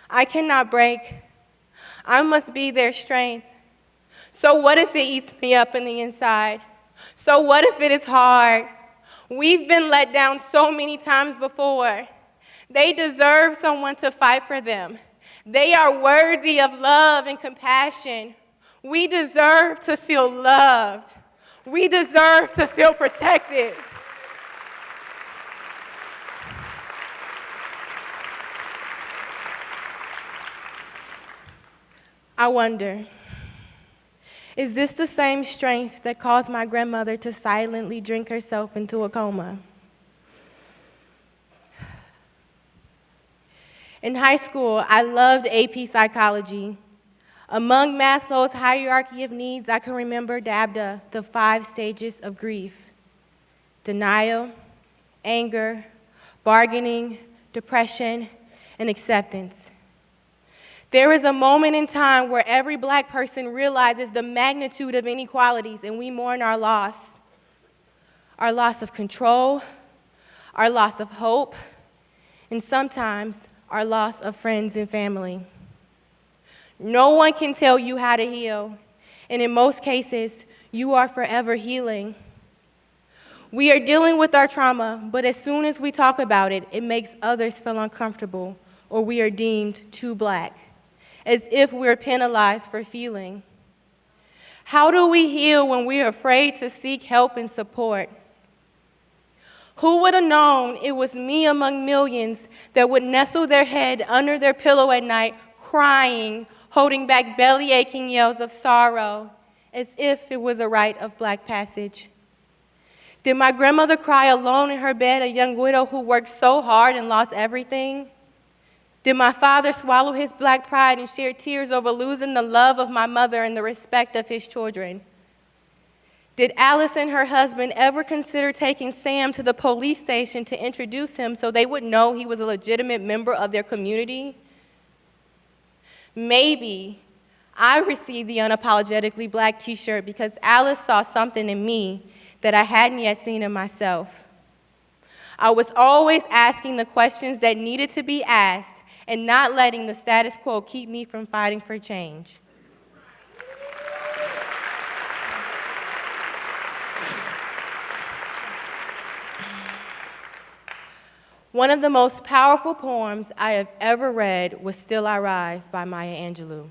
I cannot break. I must be their strength. So what if it eats me up in the inside? So what if it is hard? We've been let down so many times before. They deserve someone to fight for them. They are worthy of love and compassion. We deserve to feel loved. We deserve to feel protected. I wonder, is this the same strength that caused my grandmother to silently drink herself into a coma? In high school, I loved AP psychology. Among Maslow's hierarchy of needs, I can remember DABDA, the 5 stages of grief: denial, anger, bargaining, depression, and acceptance. There is a moment in time where every Black person realizes the magnitude of inequalities, and we mourn our loss of control, our loss of hope, and sometimes our loss of friends and family. No one can tell you how to heal, and in most cases, you are forever healing. We are dealing with our trauma, but as soon as we talk about it, it makes others feel uncomfortable, or we are deemed too Black, as if we're penalized for feeling. How do we heal when we're afraid to seek help and support? Who would have known it was me among millions that would nestle their head under their pillow at night, crying, holding back belly-aching yells of sorrow, as if it was a rite of Black passage? Did my grandmother cry alone in her bed, a young widow who worked so hard and lost everything? Did my father swallow his Black pride and shed tears over losing the love of my mother and the respect of his children? Did Alice and her husband ever consider taking Sam to the police station to introduce him so they would know he was a legitimate member of their community? Maybe I received the Unapologetically Black t-shirt because Alice saw something in me that I hadn't yet seen in myself. I was always asking the questions that needed to be asked and not letting the status quo keep me from fighting for change. One of the most powerful poems I have ever read was Still I Rise by Maya Angelou.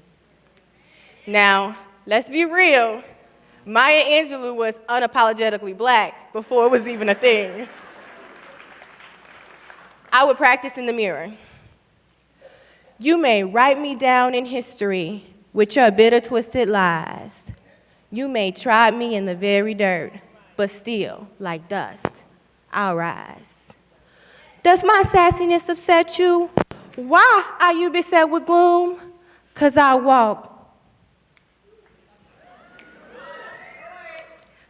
Now, let's be real, Maya Angelou was unapologetically Black before it was even a thing. I would practice in the mirror. You may write me down in history with your bitter, twisted lies. You may trod me in the very dirt, but still, like dust, I'll rise. Does my sassiness upset you? Why are you beset with gloom? 'Cause I walk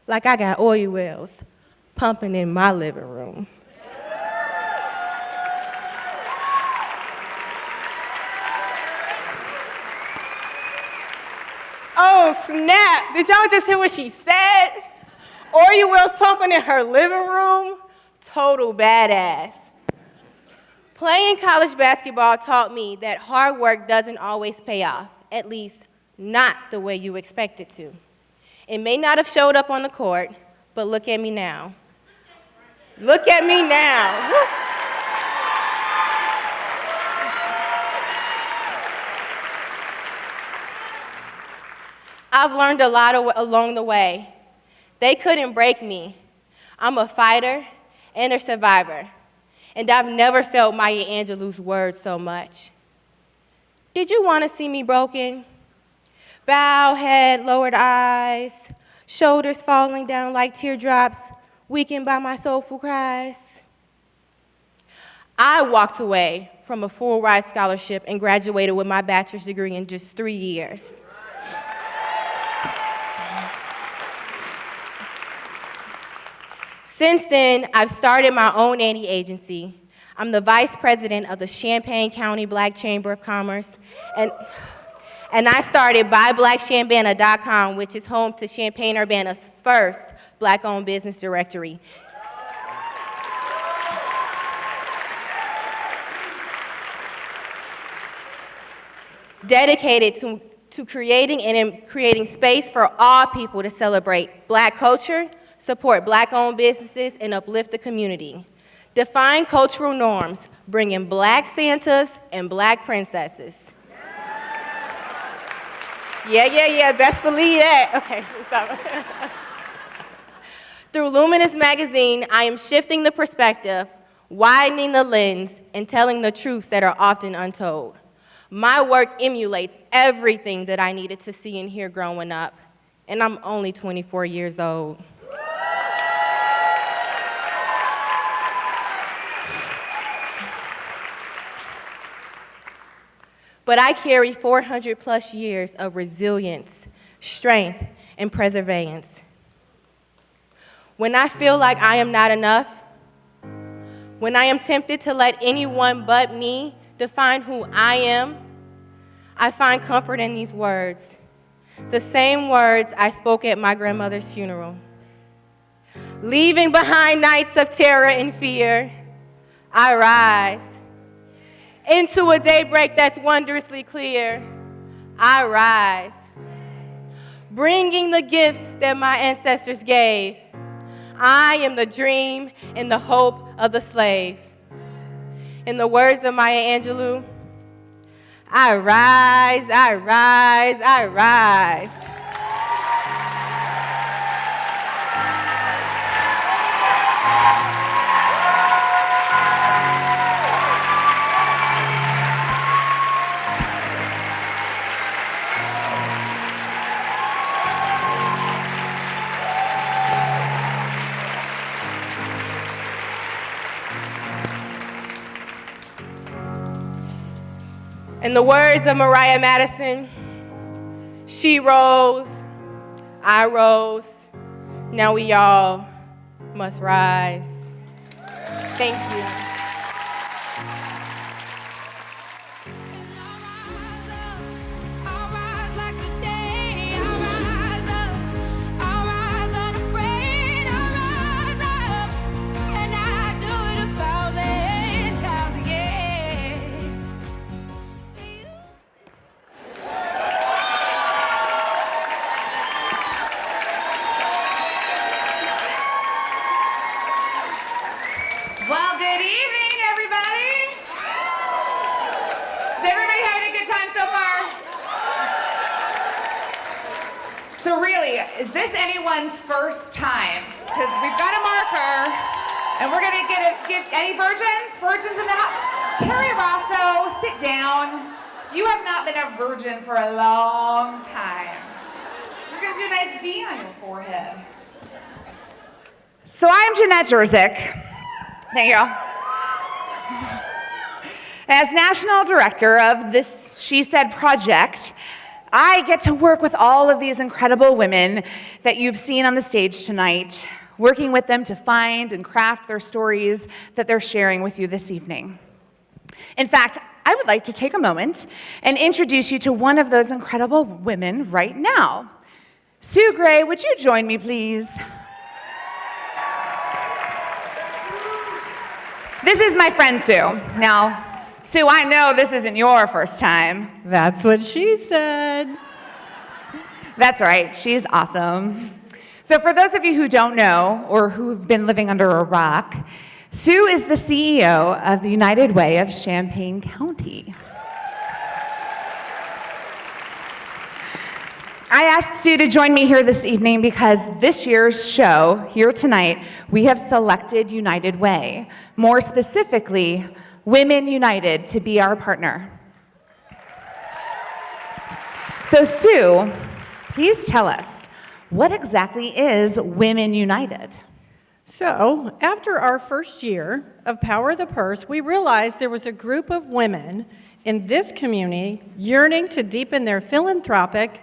like I got oil wells pumping in my living room. Oh, snap. Did y'all just hear what she said? Oil wells pumping in her living room? Total badass. Playing college basketball taught me that hard work doesn't always pay off, at least not the way you expect it to. It may not have showed up on the court, but look at me now. Look at me now. Woo. I've learned a lot along the way. They couldn't break me. I'm a fighter and a survivor, and I've never felt Maya Angelou's words so much. Did you want to see me broken? Bow head, lowered eyes, shoulders falling down like teardrops, weakened by my soulful cries. I walked away from a full ride scholarship and graduated with my bachelor's degree in just 3 years. Since then, I've started my own anti-agency. I'm the vice president of the Champaign County Black Chamber of Commerce, and I started BuyBlackChampaign.com, which is home to Champaign-Urbana's first Black-owned business directory. Dedicated to creating space for all people to celebrate Black culture, support Black-owned businesses, and uplift the community. Defying cultural norms, bringing black Santas and black princesses. Yeah, best believe that. Okay, stop. Through Luminous Magazine, I am shifting the perspective, widening the lens, and telling the truths that are often untold. My work emulates everything that I needed to see and hear growing up, and I'm only 24 years old. But I carry 400 plus years of resilience, strength, and perseverance. When I feel like I am not enough, when I am tempted to let anyone but me define who I am, I find comfort in these words, the same words I spoke at my grandmother's funeral. Leaving behind nights of terror and fear, I rise. Into a daybreak that's wondrously clear, I rise. Bringing the gifts that my ancestors gave, I am the dream and the hope of the slave. In the words of Maya Angelou, I rise, I rise, I rise. In the words of Mariah Madison, she rose, I rose, now we all must rise. Thank you. Well, good evening, everybody. Is everybody having a good time so far? So really, is this anyone's first time? Because we've got a marker, and we're gonna get any virgins? Virgins in the house? Carrie Rosso, sit down. You have not been a virgin for a long time. You're gonna do a nice V on your forehead. So I'm Jeanette Jerzyk. Thank you. As National Director of this She Said project, I get to work with all of these incredible women that you've seen on the stage tonight, working with them to find and craft their stories that they're sharing with you this evening. In fact, I would like to take a moment and introduce you to one of those incredible women right now. Sue Gray, would you join me, please? This is my friend Sue. Now, Sue, I know this isn't your first time. That's what she said. That's right, she's awesome. So for those of you who don't know or who've been living under a rock, Sue is the CEO of the United Way of Champaign County. I asked Sue to join me here this evening because this year's show, here tonight, we have selected United Way, more specifically, Women United, to be our partner. So Sue, please tell us, what exactly is Women United? So, after our first year of Power of the Purse, we realized there was a group of women in this community yearning to deepen their philanthropic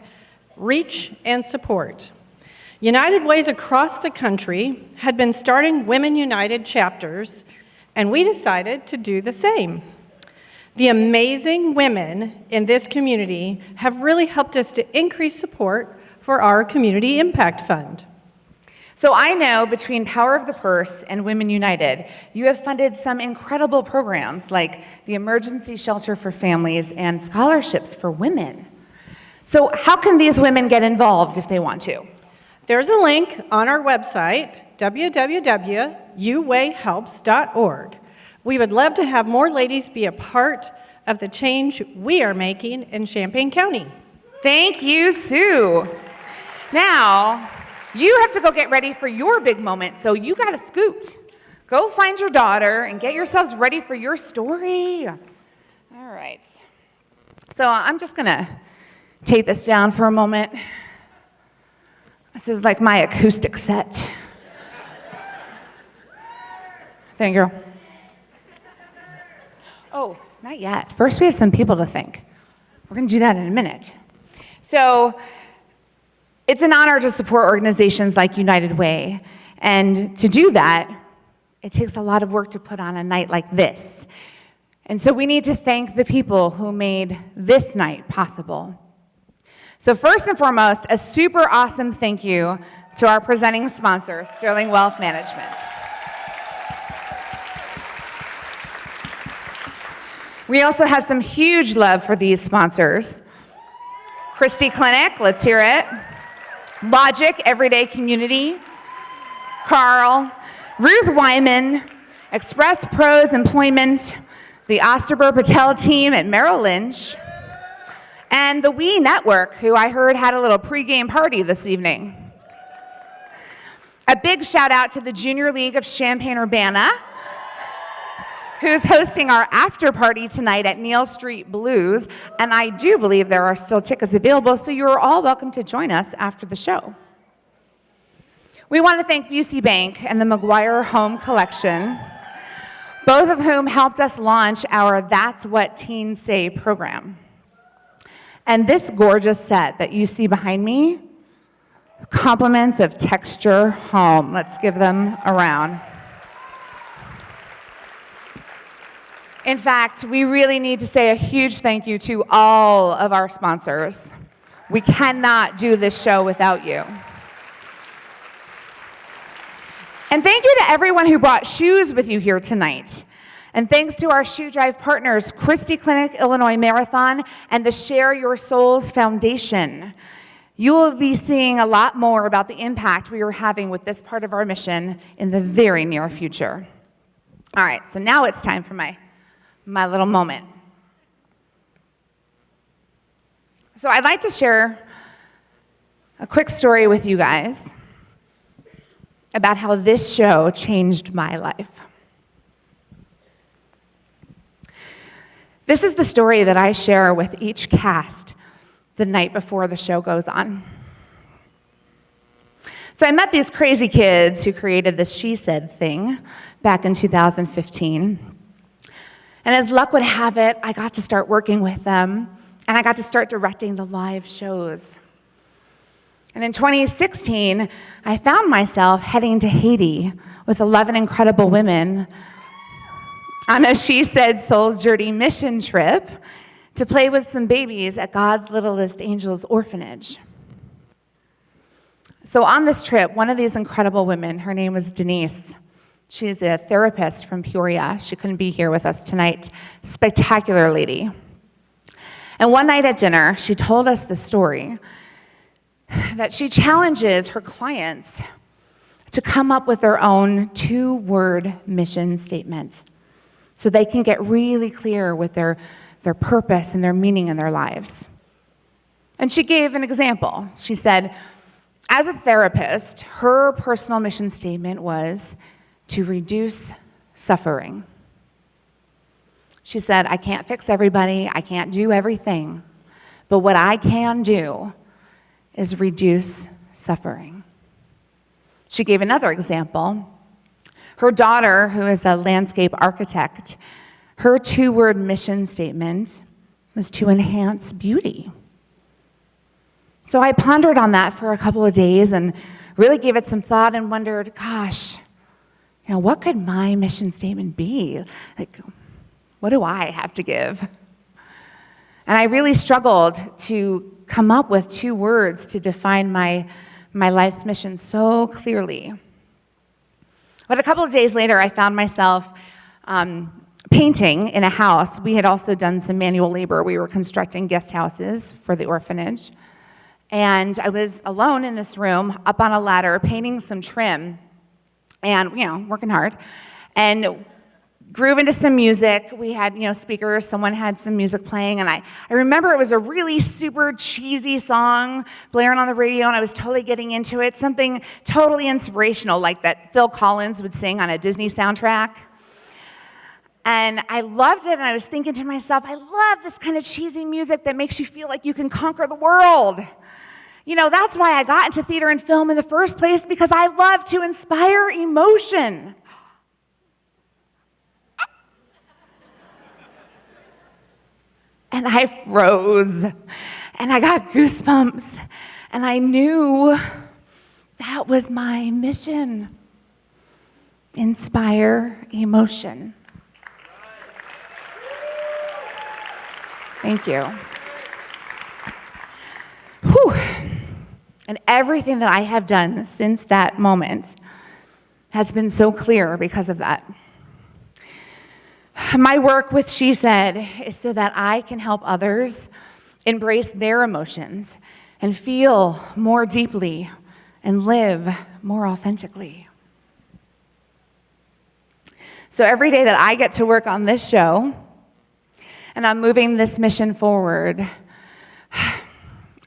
reach and support. United Ways across the country had been starting Women United chapters, and we decided to do the same. The amazing women in this community have really helped us to increase support for our Community Impact Fund. So I know between Power of the Purse and Women United, you have funded some incredible programs like the Emergency Shelter for Families and scholarships for women. So how can these women get involved if they want to? There's a link on our website, www.uwayhelps.org, We would love to have more ladies be a part of the change we are making in Champaign County. Thank you, Sue. Now, you have to go get ready for your big moment, so you gotta scoot. Go find your daughter and get yourselves ready for your story. All right. So I'm just gonna take this down for a moment. This is like my acoustic set. Thank you. Oh, not yet. First, we have some people to thank. We're gonna do that in a minute. So, it's an honor to support organizations like United Way, and to do that, it takes a lot of work to put on a night like this. And so we need to thank the people who made this night possible. So first and foremost, a super awesome thank you to our presenting sponsor, Sterling Wealth Management. We also have some huge love for these sponsors. Christie Clinic, let's hear it. Logic, Everyday Community. Carl, Ruth Wyman, Express Pros Employment, the Osterber Patel team at Merrill Lynch, and the We Network, who I heard had a little pregame party this evening. A big shout out to the Junior League of Champaign-Urbana, who's hosting our after party tonight at Neal Street Blues, and I do believe there are still tickets available, so you're all welcome to join us after the show. We want to thank Busey Bank and the McGuire Home Collection, both of whom helped us launch our That's What Teens Say program. And this gorgeous set that you see behind me, compliments of Texture Home. Let's give them a round. In fact, we really need to say a huge thank you to all of our sponsors. We cannot do this show without you. And thank you to everyone who brought shoes with you here tonight. And thanks to our shoe drive partners, Christie Clinic, Illinois Marathon, and the Share Your Souls Foundation. You will be seeing a lot more about the impact we are having with this part of our mission in the very near future. All right, so now it's time for my little moment. So I'd like to share a quick story with you guys about how this show changed my life. This is the story that I share with each cast the night before the show goes on. So I met these crazy kids who created this She Said thing back in 2015. And as luck would have it, I got to start working with them, and I got to start directing the live shows. And in 2016, I found myself heading to Haiti with 11 incredible women on a She Said Soul Journey mission trip to play with some babies at God's Littlest Angels Orphanage. So on this trip, one of these incredible women, her name was Denise. She's a therapist from Peoria. She couldn't be here with us tonight. Spectacular lady. And one night at dinner, she told us the story that she challenges her clients to come up with their own 2-word mission statement so they can get really clear with their purpose and their meaning in their lives. And she gave an example. She said, as a therapist, her personal mission statement was to reduce suffering. She said, I can't fix everybody, I can't do everything, but what I can do is reduce suffering. She gave another example. Her daughter, who is a landscape architect, her 2-word mission statement was to enhance beauty. So I pondered on that for a couple of days and really gave it some thought and wondered, gosh, what could my mission statement be? Like, what do I have to give? And I really struggled to come up with 2 words to define my life's mission so clearly. But a couple of days later, I found myself painting in a house. We had also done some manual labor. We were constructing guest houses for the orphanage. And I was alone in this room, up on a ladder, painting some trim, and, working hard. And groove into some music. We had, speakers, someone had some music playing, and I remember it was a really super cheesy song blaring on the radio, and I was totally getting into it, something totally inspirational, like that Phil Collins would sing on a Disney soundtrack. And I loved it, and I was thinking to myself, I love this kind of cheesy music that makes you feel like you can conquer the world. That's why I got into theater and film in the first place, because I love to inspire emotion. And I froze, and I got goosebumps, and I knew that was my mission. Inspire emotion. Thank you. Whew. And everything that I have done since that moment has been so clear because of that. My work with She Said is so that I can help others embrace their emotions and feel more deeply and live more authentically. So every day that I get to work on this show, and I'm moving this mission forward,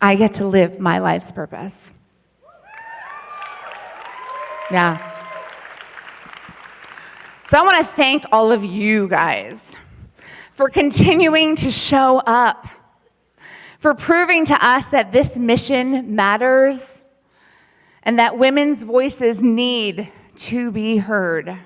I get to live my life's purpose. Yeah. So I want to thank all of you guys for continuing to show up, for proving to us that this mission matters and that women's voices need to be heard.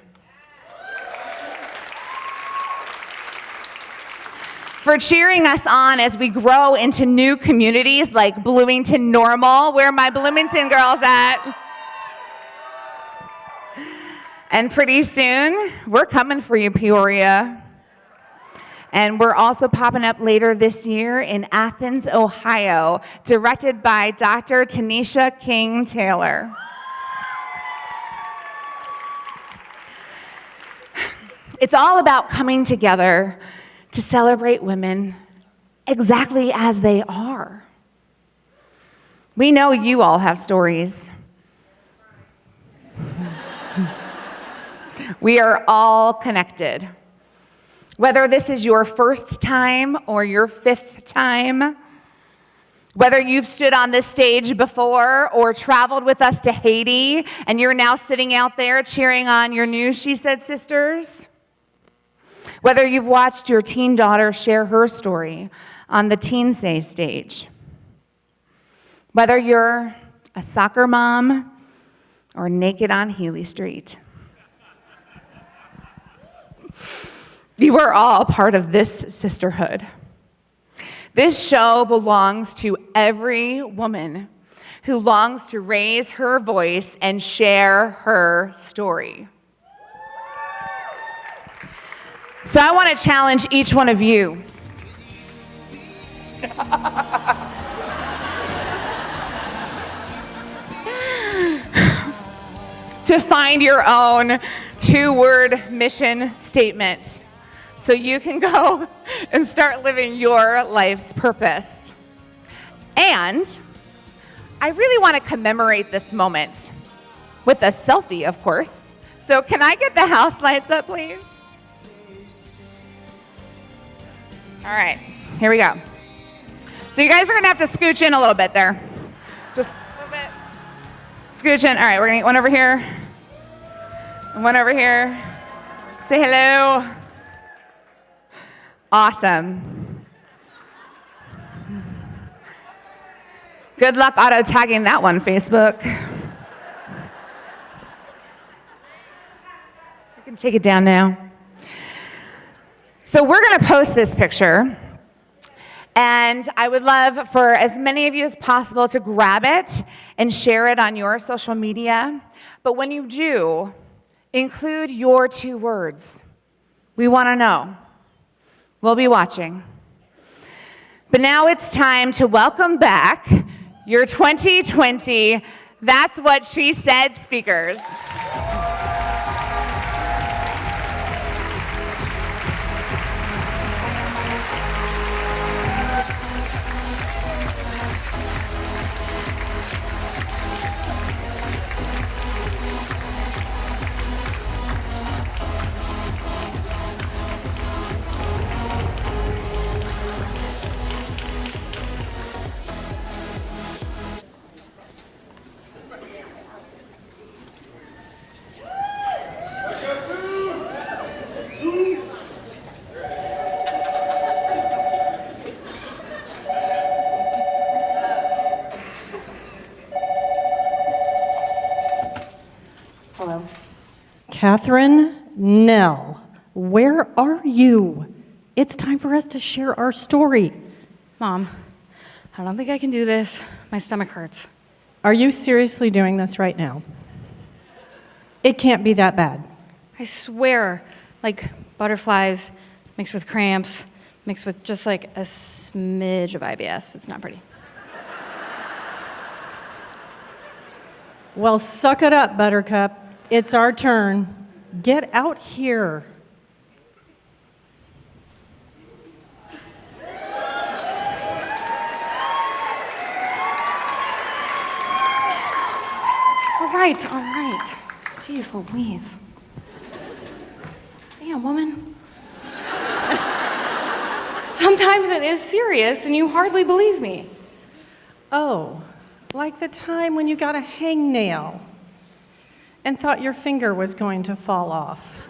For cheering us on as we grow into new communities like Bloomington Normal. Where are my Bloomington girls at? And pretty soon, we're coming for you, Peoria. And we're also popping up later this year in Athens, Ohio, directed by Dr. Tanisha King Taylor. It's all about coming together to celebrate women exactly as they are. We know you all have stories. We are all connected. Whether this is your first time or your fifth time, whether you've stood on this stage before or traveled with us to Haiti and you're now sitting out there cheering on your new She Said sisters, whether you've watched your teen daughter share her story on the Teen Say stage, whether you're a soccer mom or naked on Healy Street, you are all part of this sisterhood. This show belongs to every woman who longs to raise her voice and share her story. So I want to challenge each one of you to find your own 2-word mission statement so you can go and start living your life's purpose. And I really want to commemorate this moment with a selfie, of course. So can I get the house lights up, please? All right, here we go. So you guys are gonna have to scooch in a little bit there. Just a little bit. Scooch in. All right, we're gonna get one over here. And one over here. Say hello. Awesome. Good luck auto-tagging that one, Facebook. You can take it down now. So we're going to post this picture, and I would love for as many of you as possible to grab it and share it on your social media. But when you do, include your 2 words. We want to know. We'll be watching. But now it's time to welcome back your 2020 That's What She Said speakers. Catherine Nell, where are you? It's time for us to share our story. Mom, I don't think I can do this. My stomach hurts. Are you seriously doing this right now? It can't be that bad. I swear, like butterflies mixed with cramps, mixed with just like a smidge of IBS. It's not pretty. Well, suck it up, Buttercup. It's our turn. Get out here. All right. Jeez Louise. Damn, woman. Sometimes it is serious and you hardly believe me. Oh, like the time when you got a hangnail and thought your finger was going to fall off.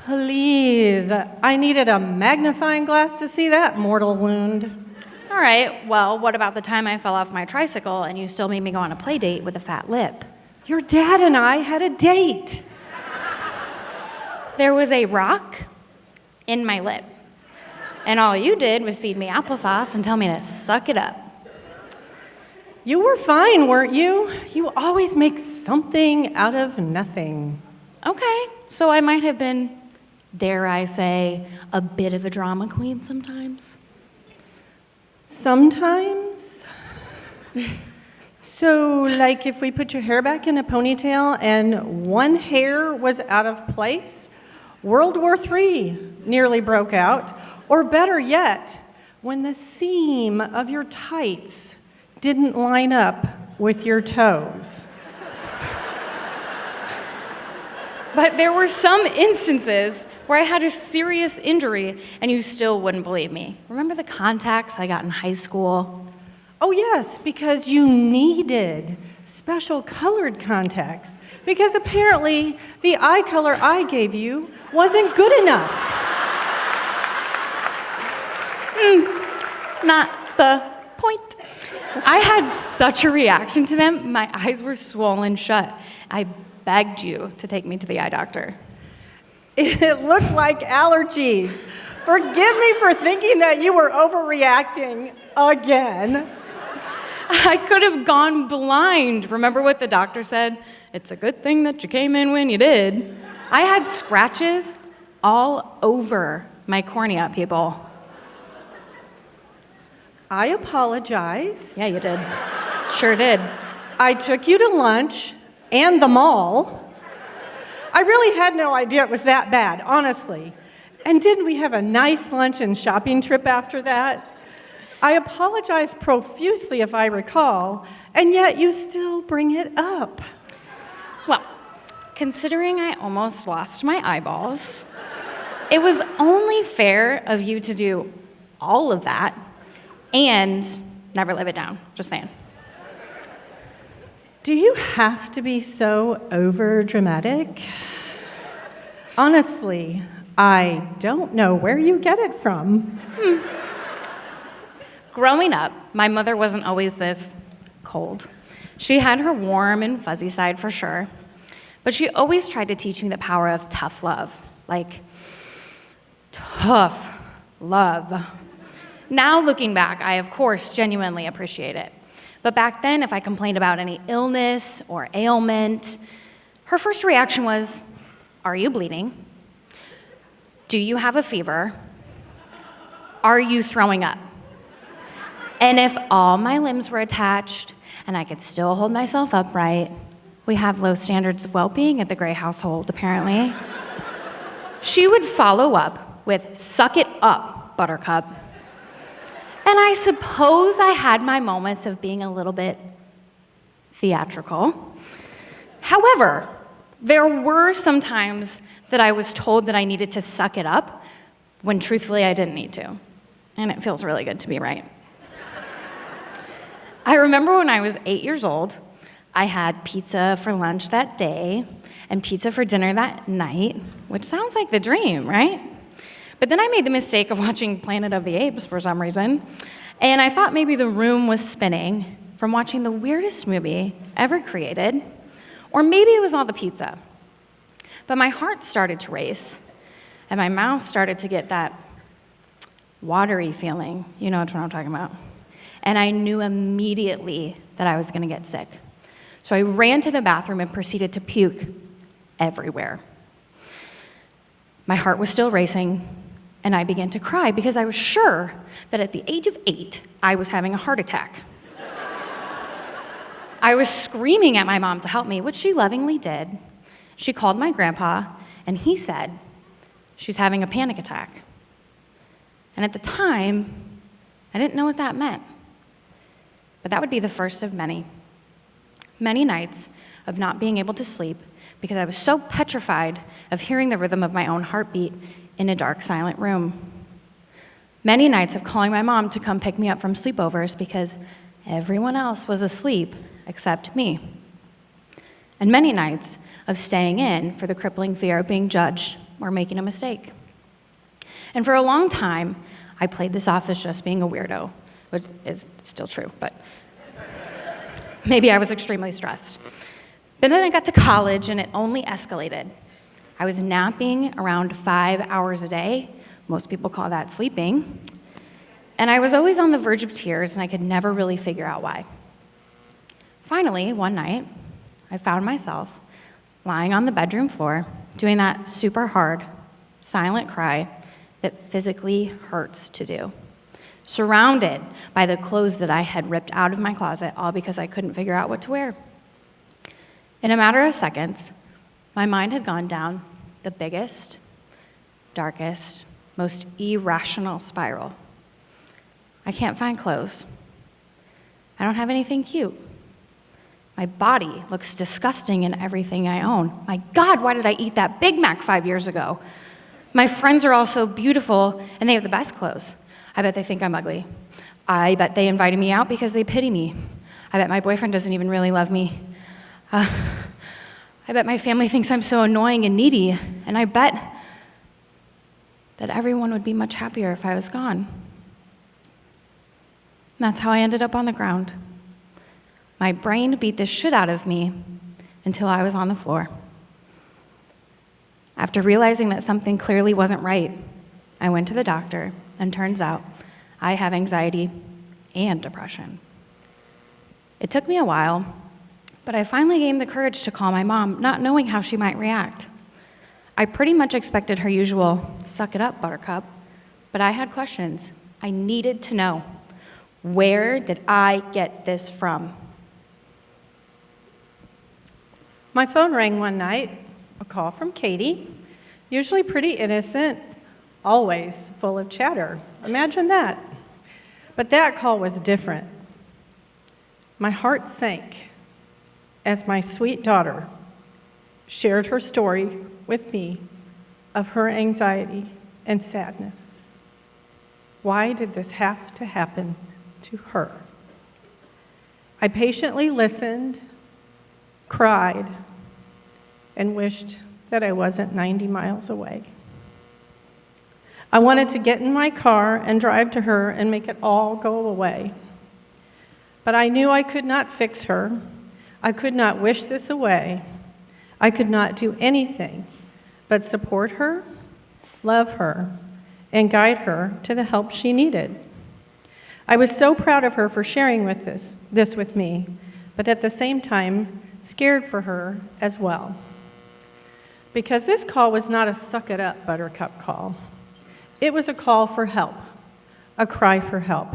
Please, I needed a magnifying glass to see that mortal wound. All right, well, what about the time I fell off my tricycle and you still made me go on a play date with a fat lip? Your dad and I had a date. There was a rock in my lip. And all you did was feed me applesauce and tell me to suck it up. You were fine, weren't you? You always make something out of nothing. Okay, so I might have been, dare I say, a bit of a drama queen sometimes. Sometimes? So, like if we put your hair back in a ponytail and one hair was out of place, World War III nearly broke out. Or better yet, when the seam of your tights didn't line up with your toes. But there were some instances where I had a serious injury and you still wouldn't believe me. Remember the contacts I got in high school? Oh yes, because you needed special colored contacts. Because apparently the eye color I gave you wasn't good enough. Not the point. I had such a reaction to them, my eyes were swollen shut. I begged you to take me to the eye doctor. It looked like allergies. Forgive me for thinking that you were overreacting again. I could have gone blind. Remember what the doctor said? It's a good thing that you came in when you did. I had scratches all over my cornea, people. I apologize. Yeah, you did. Sure did. I took you to lunch and the mall. I really had no idea it was that bad, honestly. And didn't we have a nice lunch and shopping trip after that? I apologize profusely if I recall, and yet you still bring it up. Well, considering I almost lost my eyeballs, it was only fair of you to do all of that and never live it down, just saying. Do you have to be so over-dramatic? Honestly, I don't know where you get it from. Growing up, my mother wasn't always this cold. She had her warm and fuzzy side for sure, but she always tried to teach me the power of tough love, like tough love. Now looking back, I of course genuinely appreciate it. But back then, if I complained about any illness or ailment, her first reaction was, are you bleeding? Do you have a fever? Are you throwing up? And if all my limbs were attached and I could still hold myself upright, we have low standards of well-being at the Gray household, apparently. She would follow up with, suck it up, Buttercup. And I suppose I had my moments of being a little bit theatrical. However, there were some times that I was told that I needed to suck it up when truthfully I didn't need to. And it feels really good to be right. I remember when I was 8 years old, I had pizza for lunch that day and pizza for dinner that night, which sounds like the dream, right? But then I made the mistake of watching Planet of the Apes for some reason, and I thought maybe the room was spinning from watching the weirdest movie ever created, or maybe it was all the pizza. But my heart started to race, and my mouth started to get that watery feeling. You know what I'm talking about. And I knew immediately that I was going to get sick. So I ran to the bathroom and proceeded to puke everywhere. My heart was still racing, and I began to cry because I was sure that at the age of 8, I was having a heart attack. I was screaming at my mom to help me, which she lovingly did. She called my grandpa, and he said, she's having a panic attack. And at the time, I didn't know what that meant. But that would be the first of many nights of not being able to sleep because I was so petrified of hearing the rhythm of my own heartbeat in a dark, silent room. Many nights of calling my mom to come pick me up from sleepovers because everyone else was asleep except me. And many nights of staying in for the crippling fear of being judged or making a mistake. And for a long time, I played this off as just being a weirdo, which is still true, but maybe I was extremely stressed. But then I got to college and it only escalated. I was napping around 5 hours a day. Most people call that sleeping. And I was always on the verge of tears and I could never really figure out why. Finally, one night, I found myself lying on the bedroom floor doing that super hard, silent cry that physically hurts to do, surrounded by the clothes that I had ripped out of my closet, all because I couldn't figure out what to wear. In a matter of seconds, my mind had gone down the biggest, darkest, most irrational spiral. I can't find clothes. I don't have anything cute. My body looks disgusting in everything I own. My God, why did I eat that Big Mac 5 years ago? My friends are all so beautiful, and they have the best clothes. I bet they think I'm ugly. I bet they invited me out because they pity me. I bet my boyfriend doesn't even really love me. I bet my family thinks I'm so annoying and needy, and I bet that everyone would be much happier if I was gone. And that's how I ended up on the ground. My brain beat the shit out of me until I was on the floor. After realizing that something clearly wasn't right, I went to the doctor, and turns out I have anxiety and depression. It took me a while, but I finally gained the courage to call my mom, not knowing how she might react. I pretty much expected her usual, "Suck it up, buttercup," but I had questions. I needed to know, where did I get this from? My phone rang one night, a call from Katie, usually pretty innocent, always full of chatter. Imagine that. But that call was different. My heart sank as my sweet daughter shared her story with me of her anxiety and sadness. Why did this have to happen to her? I patiently listened, cried, and wished that I wasn't 90 miles away. I wanted to get in my car and drive to her and make it all go away. But I knew I could not fix her. I could not wish this away. I could not do anything but support her, love her, and guide her to the help she needed. I was so proud of her for sharing this with me, but at the same time, scared for her as well. Because this call was not a suck it up, buttercup call. It was a call for help, a cry for help.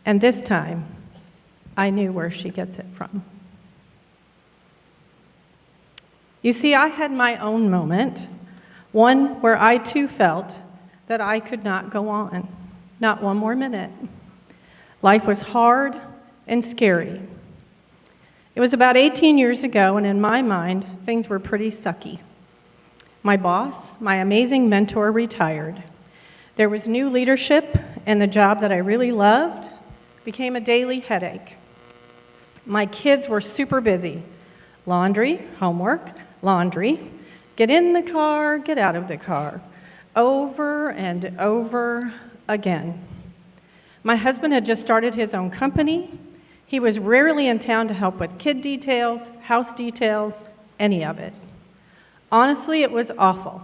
And this time, I knew where she gets it from. You see, I had my own moment, one where I too felt that I could not go on, not one more minute. Life was hard and scary. It was about 18 years ago, and in my mind, things were pretty sucky. My boss, my amazing mentor, retired. There was new leadership, and the job that I really loved became a daily headache. My kids were super busy. Laundry, homework, laundry, get in the car, get out of the car, over and over again. My husband had just started his own company. He was rarely in town to help with kid details, house details, any of it. Honestly, it was awful.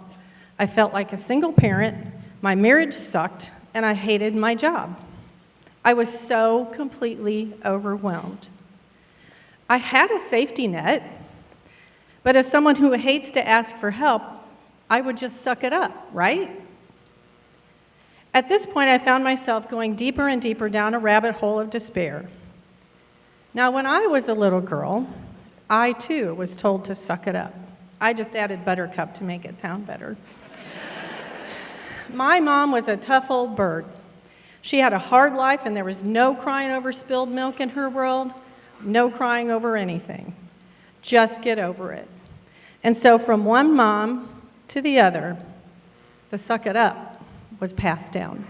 I felt like a single parent, my marriage sucked, and I hated my job. I was so completely overwhelmed. I had a safety net, but as someone who hates to ask for help, I would just suck it up, right? At this point, I found myself going deeper and deeper down a rabbit hole of despair. Now, when I was a little girl, I too was told to suck it up. I just added buttercup to make it sound better. My mom was a tough old bird. She had a hard life, and there was no crying over spilled milk in her world, no crying over anything. Just get over it. And so from one mom to the other, the suck it up was passed down.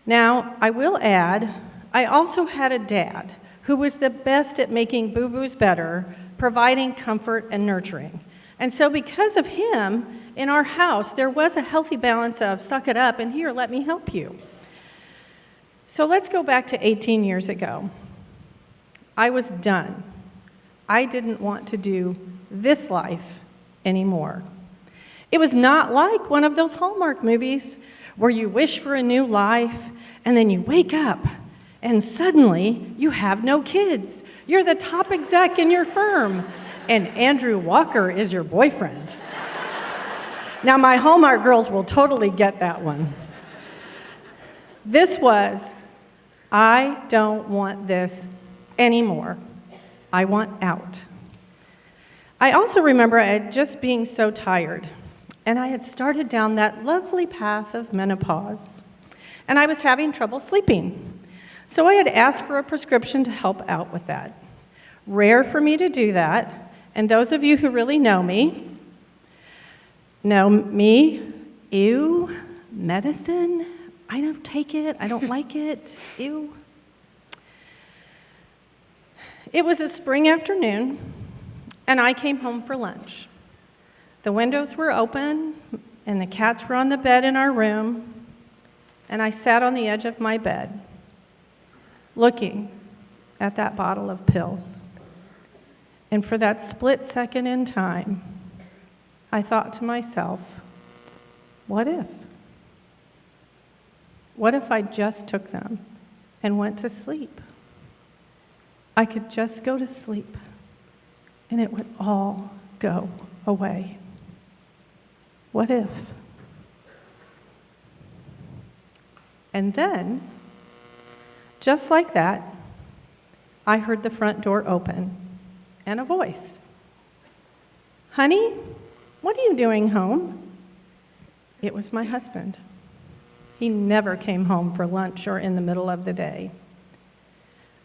Now, I will add, I also had a dad who was the best at making boo-boos better, providing comfort and nurturing. And so because of him, in our house, there was a healthy balance of suck it up and here, let me help you. So let's go back to 18 years ago. I was done. I didn't want to do this life anymore. It was not like one of those Hallmark movies where you wish for a new life and then you wake up and suddenly you have no kids. You're the top exec in your firm and Andrew Walker is your boyfriend. Now, my Hallmark girls will totally get that one. This was, I don't want this anymore. I want out. I also remember just being so tired, and I had started down that lovely path of menopause, and I was having trouble sleeping. So I had asked for a prescription to help out with that. Rare for me to do that, and those of you who really know me, ew, medicine, I don't take it, I don't like it, ew. It was a spring afternoon, and I came home for lunch. The windows were open, and the cats were on the bed in our room, and I sat on the edge of my bed, looking at that bottle of pills. And for that split second in time, I thought to myself, what if? What if I just took them and went to sleep? I could just go to sleep, and it would all go away. What if? And then, just like that, I heard the front door open and a voice. Honey, what are you doing home? It was my husband. He never came home for lunch or in the middle of the day.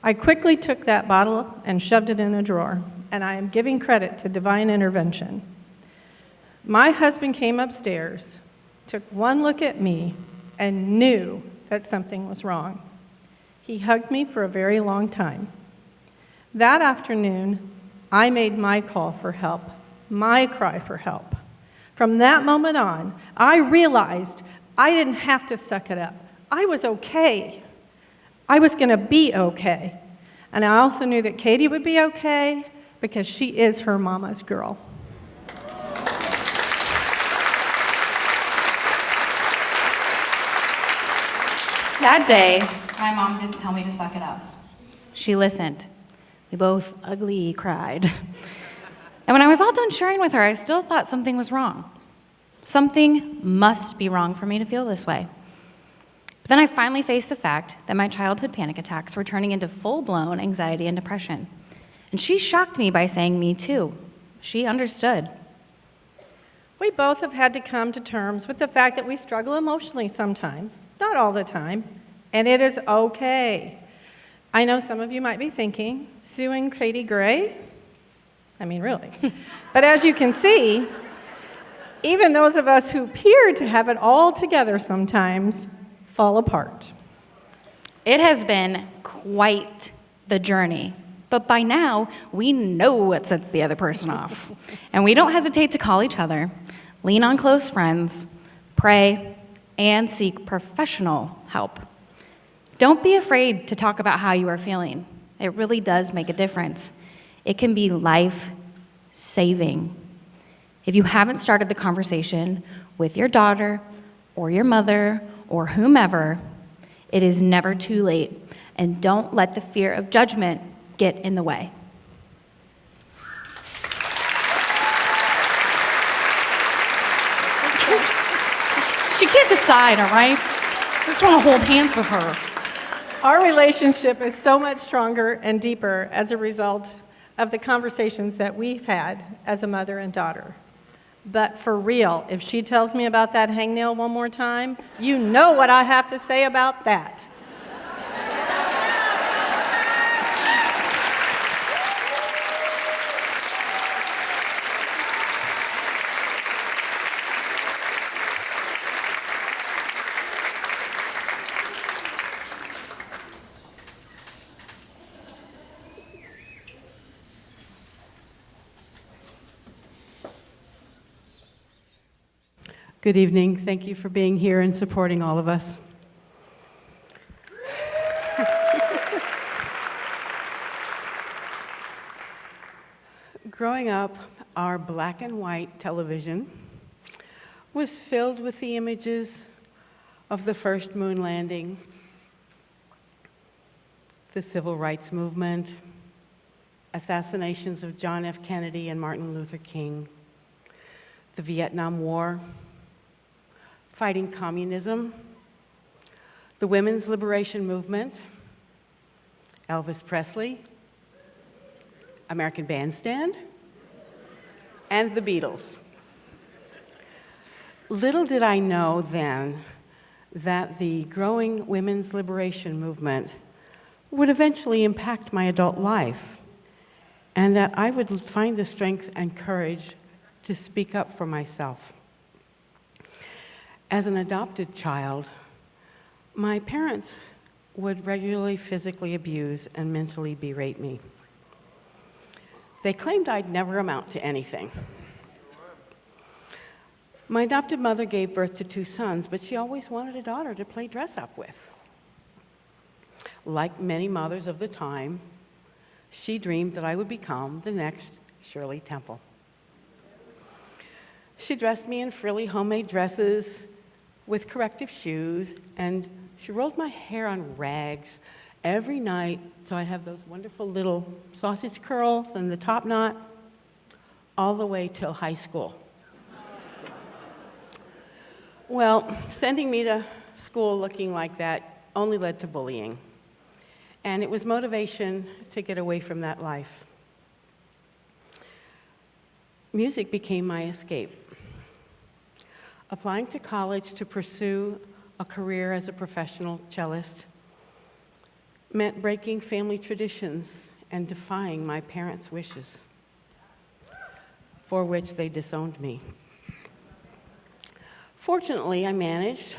I quickly took that bottle and shoved it in a drawer, and I am giving credit to divine intervention. My husband came upstairs, took one look at me, and knew that something was wrong. He hugged me for a very long time. That afternoon, I made my call for help, my cry for help. From that moment on, I realized I didn't have to suck it up. I was okay. I was going to be okay. And I also knew that Katie would be okay because she is her mama's girl. That day, my mom didn't tell me to suck it up. She listened. We both ugly cried. And when I was all done sharing with her, I still thought something was wrong. Something must be wrong for me to feel this way. But then I finally faced the fact that my childhood panic attacks were turning into full-blown anxiety and depression. And she shocked me by saying, me too. She understood. We both have had to come to terms with the fact that we struggle emotionally sometimes, not all the time, and it is okay. I know some of you might be thinking, Sue and Katie Gray? I mean, really. But as you can see, even those of us who appear to have it all together sometimes fall apart. It has been quite the journey. But by now, we know what sets the other person off. And we don't hesitate to call each other, lean on close friends, pray, and seek professional help. Don't be afraid to talk about how you are feeling. It really does make a difference. It can be life-saving. If you haven't started the conversation with your daughter or your mother or whomever, it is never too late, and don't let the fear of judgment get in the way. She can't decide, all right? I just want to hold hands with her. Our relationship is so much stronger and deeper as a result of the conversations that we've had as a mother and daughter. But for real, if she tells me about that hangnail one more time, you know what I have to say about that. Good evening. Thank you for being here and supporting all of us. Growing up, our black and white television was filled with the images of the first moon landing, the civil rights movement, assassinations of John F. Kennedy and Martin Luther King, the Vietnam War, fighting communism, the women's liberation movement, Elvis Presley, American Bandstand, and the Beatles. Little did I know then that the growing women's liberation movement would eventually impact my adult life, and that I would find the strength and courage to speak up for myself. As an adopted child, my parents would regularly physically abuse and mentally berate me. They claimed I'd never amount to anything. My adopted mother gave birth to 2 sons, but she always wanted a daughter to play dress up with. Like many mothers of the time, she dreamed that I would become the next Shirley Temple. She dressed me in frilly homemade dresses with corrective shoes, and she rolled my hair on rags every night so I'd have those wonderful little sausage curls and the top knot all the way till high school. Well, sending me to school looking like that only led to bullying, and it was motivation to get away from that life. Music became my escape. Applying to college to pursue a career as a professional cellist meant breaking family traditions and defying my parents' wishes, for which they disowned me. Fortunately, I managed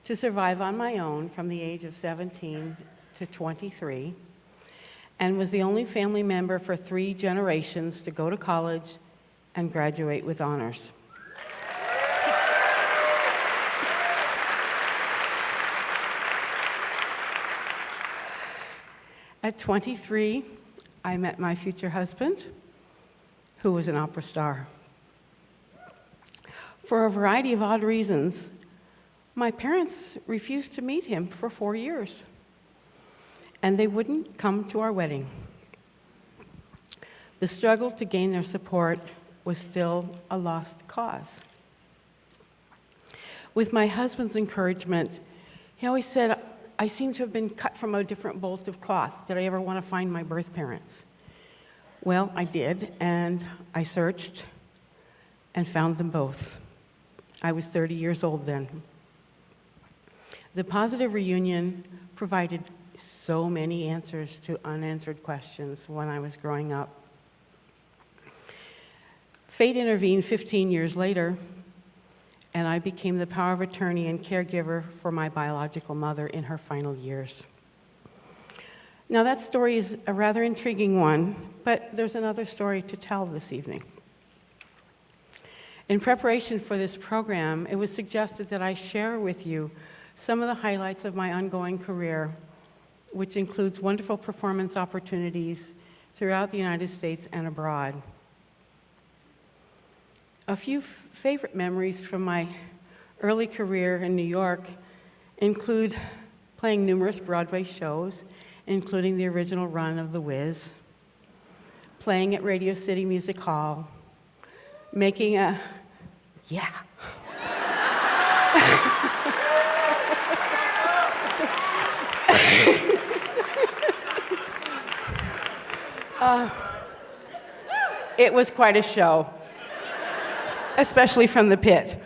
to survive on my own from the age of 17 to 23, and was the only family member for 3 generations to go to college and graduate with honors. At 23, I met my future husband, who was an opera star. For a variety of odd reasons, my parents refused to meet him for 4 years, and they wouldn't come to our wedding. The struggle to gain their support was still a lost cause. With my husband's encouragement, he always said, I seem to have been cut from a different bolt of cloth. Did I ever want to find my birth parents? Well, I did, and I searched and found them both. I was 30 years old then. The positive reunion provided so many answers to unanswered questions when I was growing up. Fate intervened 15 years later, and I became the power of attorney and caregiver for my biological mother in her final years. Now, that story is a rather intriguing one, but there's another story to tell this evening. In preparation for this program, it was suggested that I share with you some of the highlights of my ongoing career, which includes wonderful performance opportunities throughout the United States and abroad. A few favorite memories from my early career in New York include playing numerous Broadway shows, including the original run of The Wiz, playing at Radio City Music Hall, making a, yeah. It was quite a show, especially from the pit.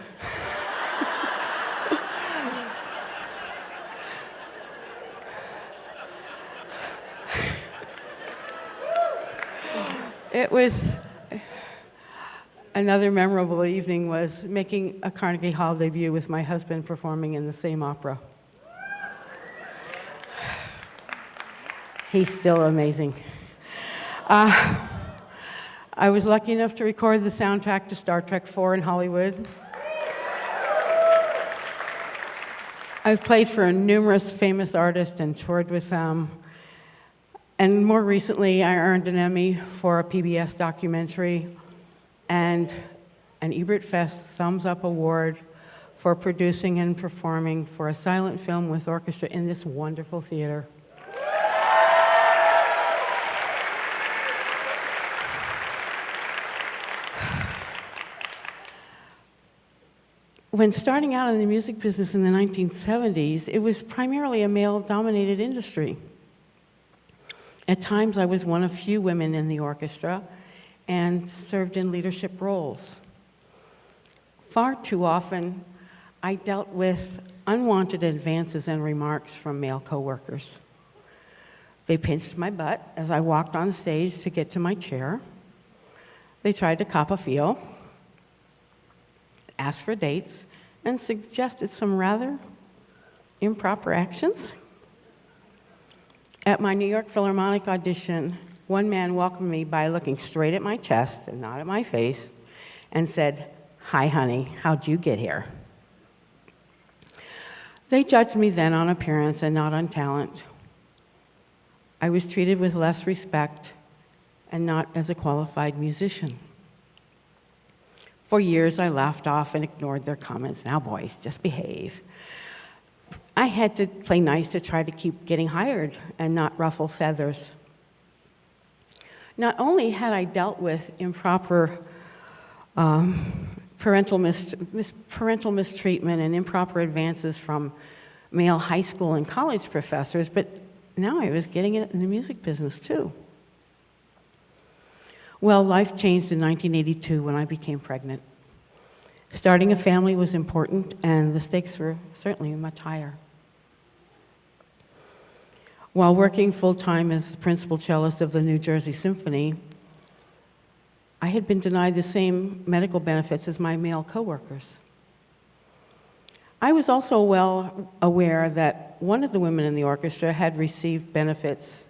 It was another memorable evening was making a Carnegie Hall debut with my husband performing in the same opera. He's still amazing. I was lucky enough to record the soundtrack to Star Trek IV in Hollywood. I've played for numerous famous artists and toured with them. And more recently, I earned an Emmy for a PBS documentary and an Ebert Fest Thumbs Up Award for producing and performing for a silent film with orchestra in this wonderful theater. When starting out in the music business in the 1970s, it was primarily a male-dominated industry. At times, I was one of few women in the orchestra and served in leadership roles. Far too often, I dealt with unwanted advances and remarks from male coworkers. They pinched my butt as I walked on stage to get to my chair. They tried to cop a feel, asked for dates, and suggested some rather improper actions. At my New York Philharmonic audition, one man welcomed me by looking straight at my chest and not at my face and said, "Hi, honey, how'd you get here?" They judged me then on appearance and not on talent. I was treated with less respect and not as a qualified musician. For years, I laughed off and ignored their comments. "Now, boys, just behave." I had to play nice to try to keep getting hired and not ruffle feathers. Not only had I dealt with improper parental mistreatment and improper advances from male high school and college professors, but now I was getting it in the music business too. Well, life changed in 1982 when I became pregnant. Starting a family was important, and the stakes were certainly much higher. While working full-time as principal cellist of the New Jersey Symphony, I had been denied the same medical benefits as my male coworkers. I was also well aware that one of the women in the orchestra had received benefits,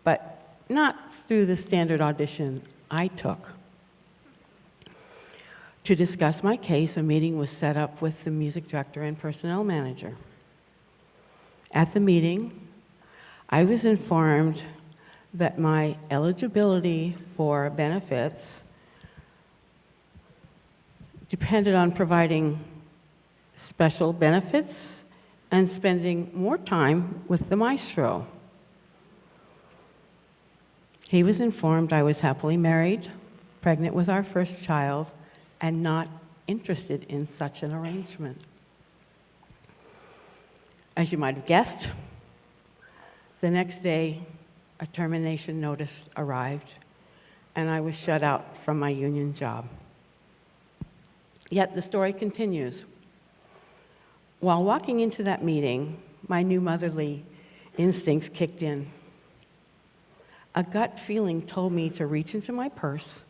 but not through the standard audition I took. To discuss my case, a meeting was set up with the music director and personnel manager. At the meeting, I was informed that my eligibility for benefits depended on providing special benefits and spending more time with the maestro. He was informed I was happily married, pregnant with our first child, and not interested in such an arrangement. As you might have guessed, the next day, a termination notice arrived, and I was shut out from my union job. Yet the story continues. While walking into that meeting, my new motherly instincts kicked in. A gut feeling told me to reach into my purse,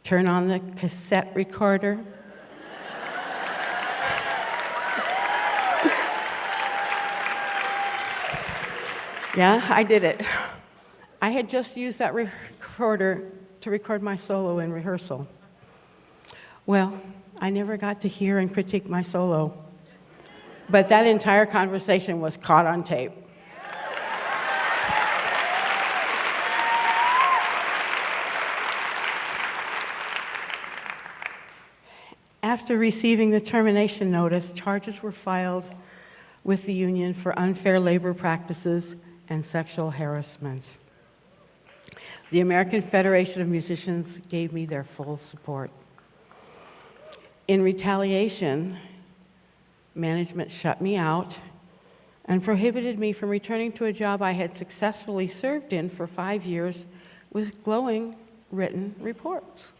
turn on the cassette recorder, yeah, I did it. I had just used that recorder to record my solo in rehearsal. Well, I never got to hear and critique my solo, but that entire conversation was caught on tape. After receiving the termination notice, charges were filed with the union for unfair labor practices and sexual harassment. The American Federation of Musicians gave me their full support. In retaliation, management shut me out and prohibited me from returning to a job I had successfully served in for 5 years with glowing written reports.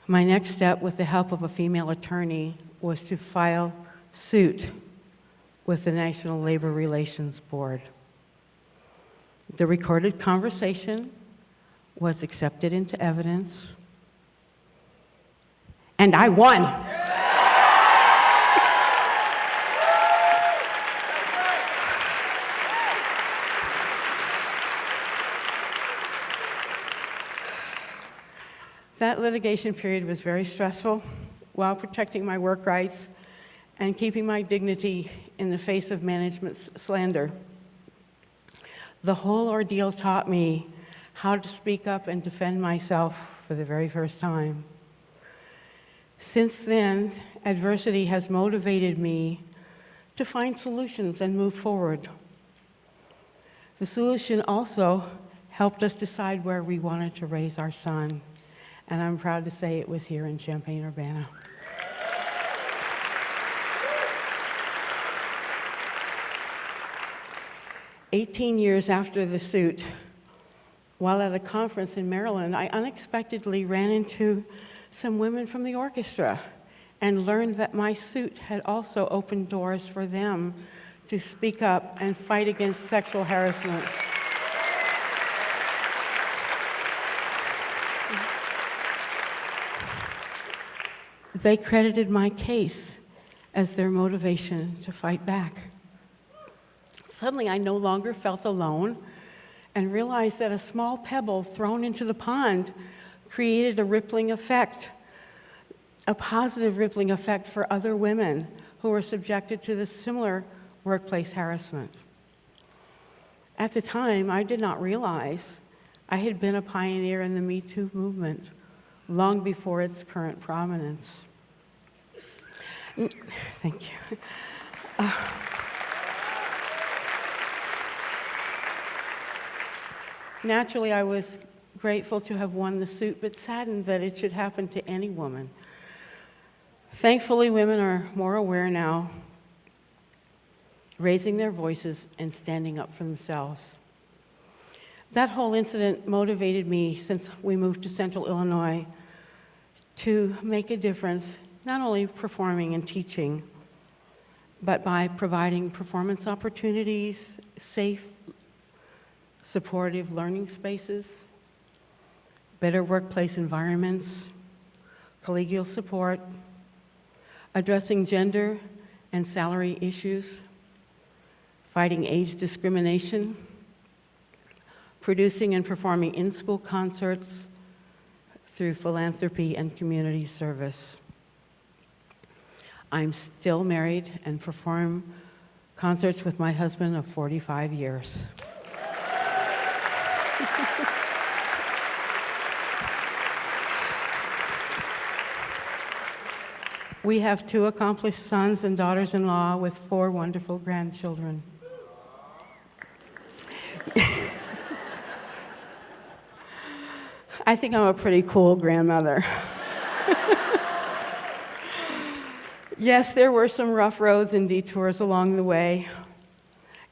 My next step, with the help of a female attorney, was to file suit with the National Labor Relations Board. The recorded conversation was accepted into evidence, and I won. That litigation period was very stressful while protecting my work rights and keeping my dignity in the face of management's slander. The whole ordeal taught me how to speak up and defend myself for the very first time. Since then, adversity has motivated me to find solutions and move forward. The solution also helped us decide where we wanted to raise our son, and I'm proud to say it was here in Champaign-Urbana. "18 years after the suit, while at a conference in Maryland, I unexpectedly ran into some women from the orchestra and learned that my suit had also opened doors for them to speak up and fight against sexual harassment. They credited my case as their motivation to fight back. Suddenly, I no longer felt alone and realized that a small pebble thrown into the pond created a rippling effect, a positive rippling effect for other women who were subjected to this similar workplace harassment. At the time, I did not realize I had been a pioneer in the Me Too movement long before its current prominence. Thank you. Naturally, I was grateful to have won the suit, but saddened that it should happen to any woman. Thankfully, women are more aware now, raising their voices and standing up for themselves. That whole incident motivated me, since we moved to Central Illinois, to make a difference, not only performing and teaching, but by providing performance opportunities, safe, supportive learning spaces, better workplace environments, collegial support, addressing gender and salary issues, fighting age discrimination, producing and performing in-school concerts through philanthropy and community service. I'm still married and perform concerts with my husband of 45 years. We have 2 accomplished sons and daughters-in-law with 4 wonderful grandchildren. I think I'm a pretty cool grandmother. Yes, there were some rough roads and detours along the way,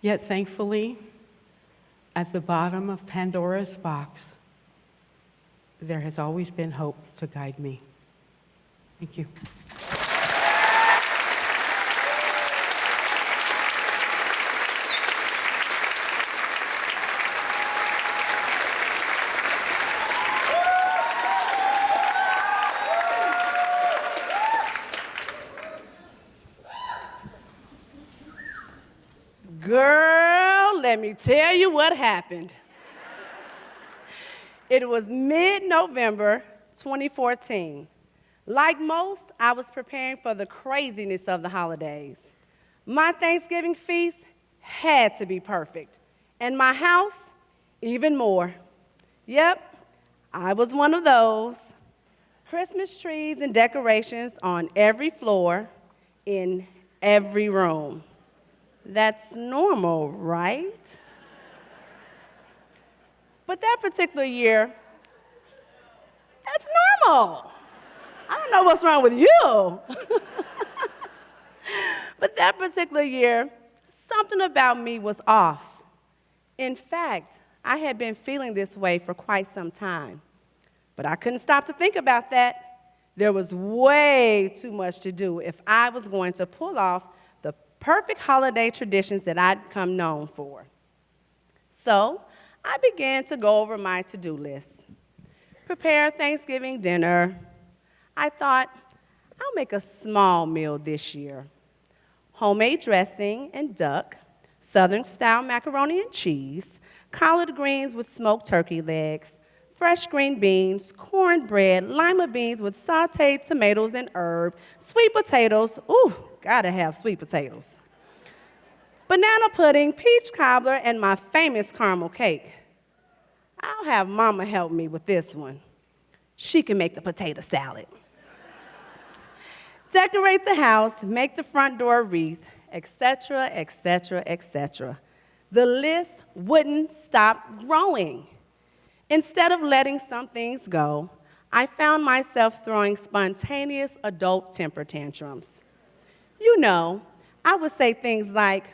yet thankfully, at the bottom of Pandora's box, there has always been hope to guide me. Thank you. Girl, let me tell you what happened. It was mid-November 2014. Like most, I was preparing for the craziness of the holidays. My Thanksgiving feast had to be perfect, and my house, even more. Yep, I was one of those. Christmas trees and decorations on every floor, in every room. That's normal, right? But that particular year, that's normal. I don't know what's wrong with you. But that particular year, something about me was off. In fact, I had been feeling this way for quite some time. But I couldn't stop to think about that. There was way too much to do if I was going to pull off the perfect holiday traditions that I'd become known for. So I began to go over my to-do list. Prepare Thanksgiving dinner. I thought, I'll make a small meal this year. Homemade dressing and duck, Southern-style macaroni and cheese, collard greens with smoked turkey legs, fresh green beans, cornbread, lima beans with sauteed tomatoes and herb, sweet potatoes, ooh, gotta have sweet potatoes, banana pudding, peach cobbler, and my famous caramel cake. I'll have Mama help me with this one. She can make the potato salad. Decorate the house, make the front door wreath, etc., etc., etc. The list wouldn't stop growing. Instead of letting some things go, I found myself throwing spontaneous adult temper tantrums. You know, I would say things like,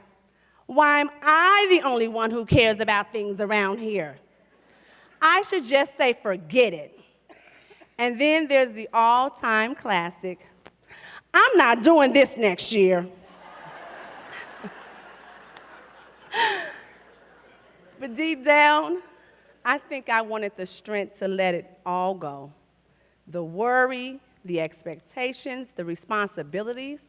why am I the only one who cares about things around here? I should just say forget it. And then there's the all-time classic, I'm not doing this next year. But deep down, I think I wanted the strength to let it all go. The worry, the expectations, the responsibilities.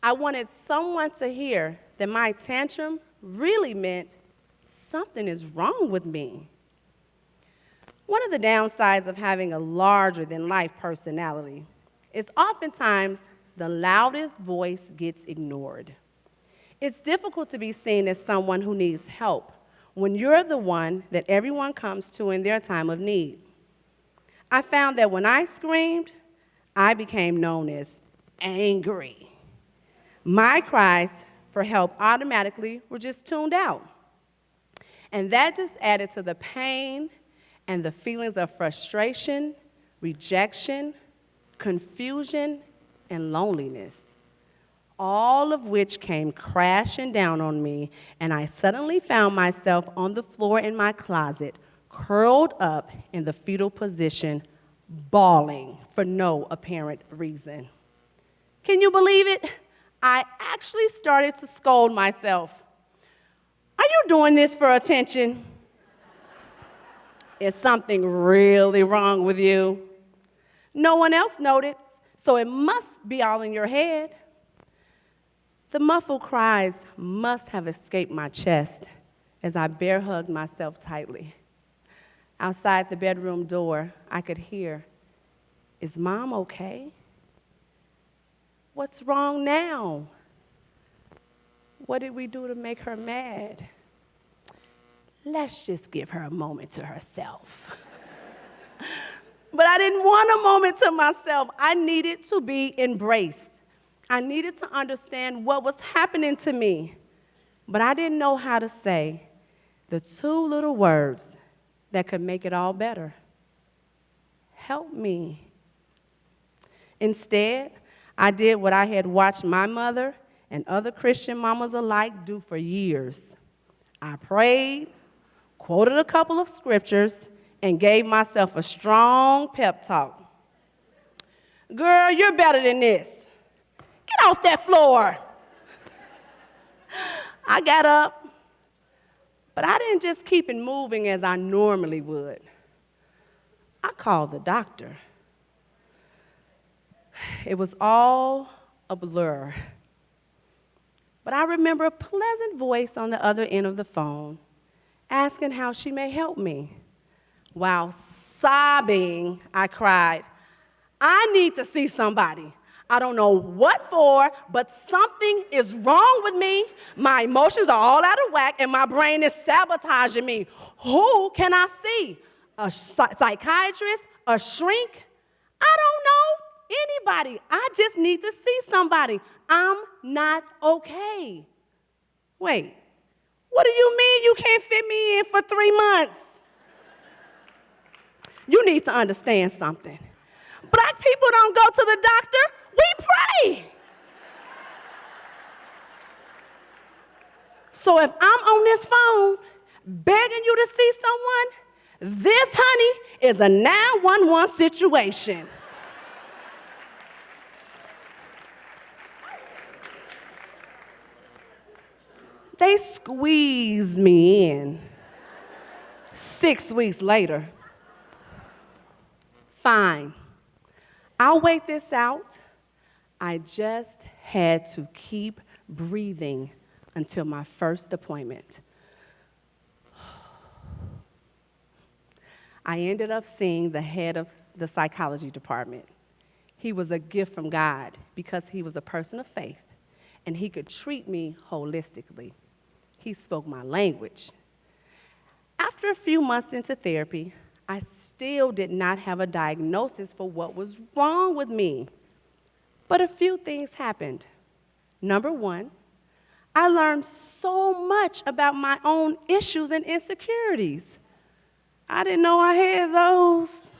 I wanted someone to hear that my tantrum really meant something is wrong with me. One of the downsides of having a larger-than-life personality is oftentimes the loudest voice gets ignored. It's difficult to be seen as someone who needs help when you're the one that everyone comes to in their time of need. I found that when I screamed, I became known as angry. My cries for help automatically were just tuned out. And that just added to the pain and the feelings of frustration, rejection, confusion, and loneliness, all of which came crashing down on me, and I suddenly found myself on the floor in my closet, curled up in the fetal position, bawling for no apparent reason. Can you believe it? I actually started to scold myself. Are you doing this for attention? Is something really wrong with you? No one else noticed, so it must be all in your head. The muffled cries must have escaped my chest as I bear hugged myself tightly. Outside the bedroom door, I could hear, is Mom okay? What's wrong now? What did we do to make her mad? Let's just give her a moment to herself. But I didn't want a moment to myself. I needed to be embraced. I needed to understand what was happening to me. But I didn't know how to say the two little words that could make it all better. Help me. Instead, I did what I had watched my mother and other Christian mamas alike do for years. I prayed, quoted a couple of scriptures, and gave myself a strong pep talk. Girl, you're better than this. Get off that floor. I got up, but I didn't just keep it moving as I normally would. I called the doctor. It was all a blur. But I remember a pleasant voice on the other end of the phone asking how she may help me. While sobbing, I cried, I need to see somebody. I don't know what for, but something is wrong with me. My emotions are all out of whack, and my brain is sabotaging me. Who can I see? A psychiatrist? A shrink? I don't know anybody. I just need to see somebody. I'm not okay. Wait, what do you mean you can't fit me in for 3 months? You need to understand something. Black people don't go to the doctor, we pray. So if I'm on this phone begging you to see someone, this, honey, is a 911 situation. They squeezed me in. 6 weeks later. Fine. I'll wait this out. I just had to keep breathing until my first appointment. I ended up seeing the head of the psychology department. He was a gift from God because he was a person of faith and he could treat me holistically. He spoke my language. After a few months into therapy, I still did not have a diagnosis for what was wrong with me. But a few things happened. Number one, I learned so much about my own issues and insecurities. I didn't know I had those.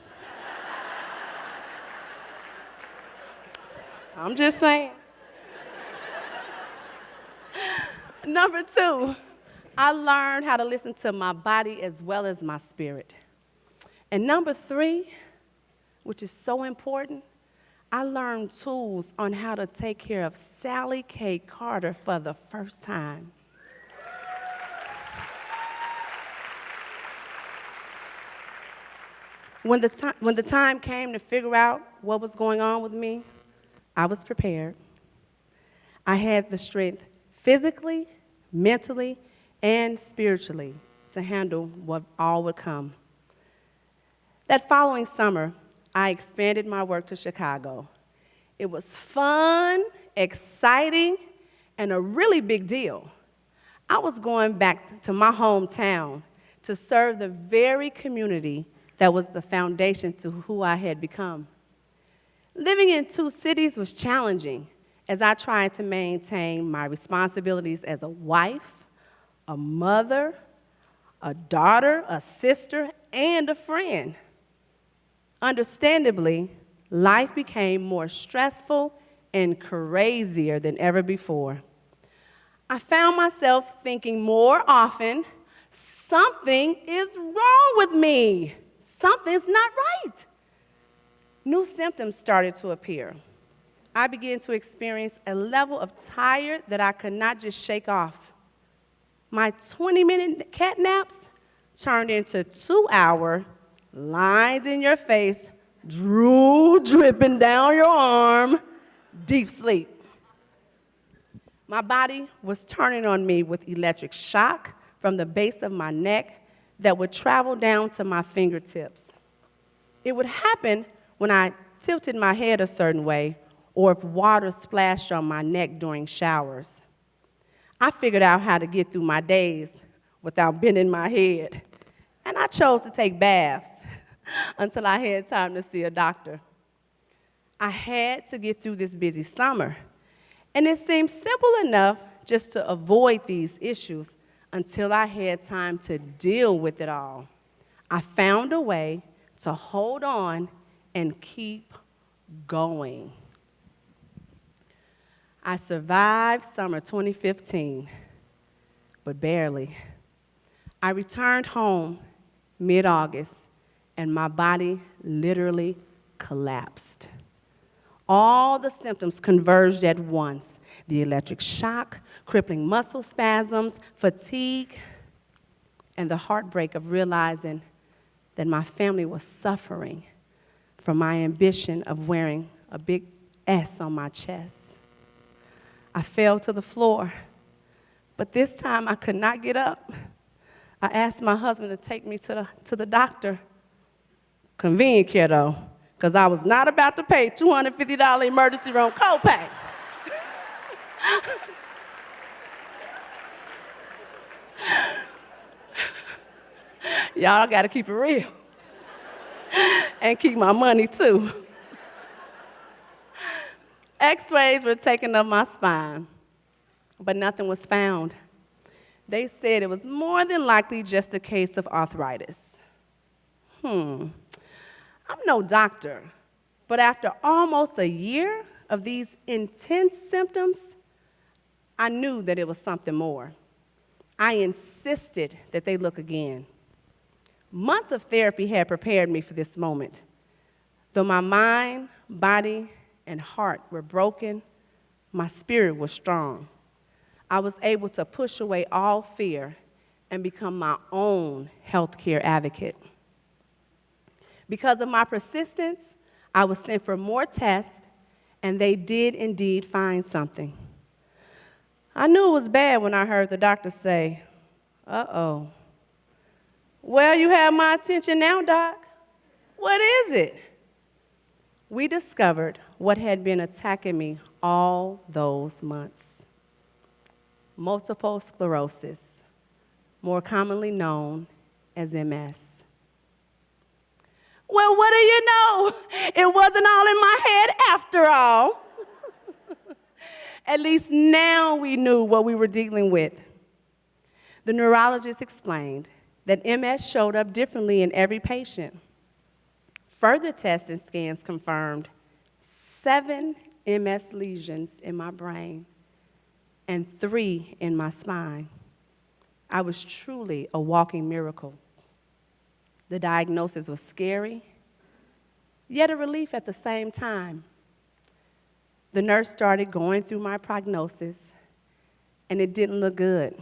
I'm just saying. Number two, I learned how to listen to my body as well as my spirit. And number three, which is so important, I learned tools on how to take care of Sally K. Carter for the first time. When the time came to figure out what was going on with me, I was prepared. I had the strength physically, mentally, and spiritually to handle what all would come. That following summer, I expanded my work to Chicago. It was fun, exciting, and a really big deal. I was going back to my hometown to serve the very community that was the foundation to who I had become. Living in two cities was challenging as I tried to maintain my responsibilities as a wife, a mother, a daughter, a sister, and a friend. Understandably, life became more stressful and crazier than ever before. I found myself thinking more often, something is wrong with me. Something's not right. New symptoms started to appear. I began to experience a level of tired that I could not just shake off. My 20-minute cat naps turned into 2-hour, lines in your face, drool dripping down your arm, deep sleep. My body was turning on me with electric shock from the base of my neck that would travel down to my fingertips. It would happen when I tilted my head a certain way or if water splashed on my neck during showers. I figured out how to get through my days without bending my head, and I chose to take baths until I had time to see a doctor. I had to get through this busy summer, and it seemed simple enough just to avoid these issues until I had time to deal with it all. I found a way to hold on and keep going. I survived summer 2015, but barely. I returned home mid-August, and my body literally collapsed. All the symptoms converged at once: the electric shock, crippling muscle spasms, fatigue, and the heartbreak of realizing that my family was suffering from my ambition of wearing a big S on my chest. I fell to the floor, but this time I could not get up. I asked my husband to take me to the doctor. Convenient care, though, because I was not about to pay $250 emergency room copay. Y'all got to keep it real and keep my money, too. X-rays were taken of my spine, but nothing was found. They said it was more than likely just a case of arthritis. I'm no doctor, but after almost a year of these intense symptoms, I knew that it was something more. I insisted that they look again. Months of therapy had prepared me for this moment. Though my mind, body, and heart were broken, my spirit was strong. I was able to push away all fear and become my own healthcare advocate. Because of my persistence, I was sent for more tests, and they did indeed find something. I knew it was bad when I heard the doctor say, "Uh-oh." "Well, you have my attention now, Doc. What is it?" We discovered what had been attacking me all those months. Multiple sclerosis, more commonly known as MS. Well, what do you know? It wasn't all in my head after all. At least now we knew what we were dealing with. The neurologist explained that MS showed up differently in every patient. Further tests and scans confirmed 7 MS lesions in my brain and 3 in my spine. I was truly a walking miracle. The diagnosis was scary, yet a relief at the same time. The nurse started going through my prognosis, and it didn't look good.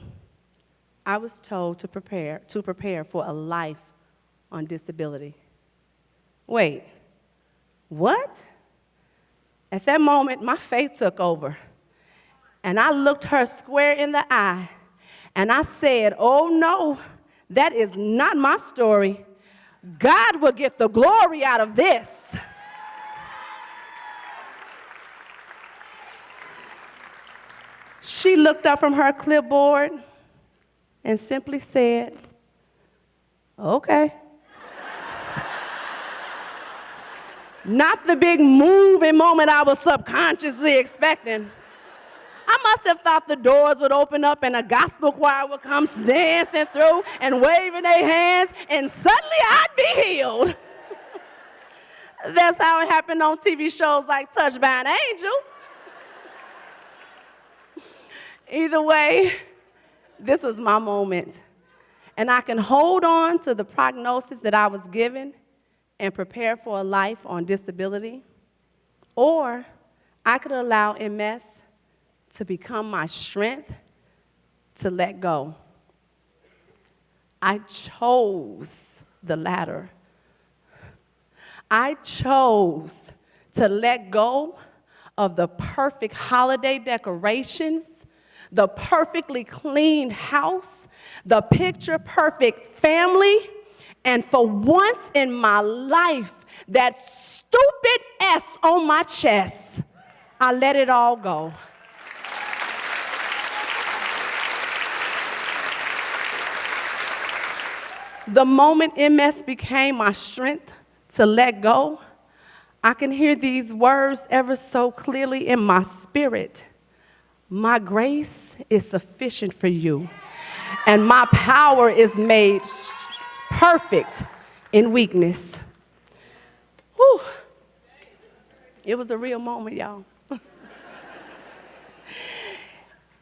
I was told to prepare for a life on disability. Wait, what? At that moment, my faith took over, and I looked her square in the eye, and I said, "Oh no, that is not my story. God will get the glory out of this." She looked up from her clipboard and simply said, "Okay." Not the big moving moment I was subconsciously expecting. I must have thought the doors would open up and a gospel choir would come dancing through and waving their hands, and suddenly I'd be healed. That's how it happened on TV shows like Touched by an Angel. Either way, this was my moment. And I can hold on to the prognosis that I was given and prepare for a life on disability, or I could allow MS to become my strength to let go. I chose the latter. I chose to let go of the perfect holiday decorations, the perfectly clean house, the picture-perfect family, and for once in my life, that stupid S on my chest, I let it all go. The moment MS became my strength to let go, I can hear these words ever so clearly in my spirit. My grace is sufficient for you, and my power is made perfect in weakness. Whew. It was a real moment, y'all.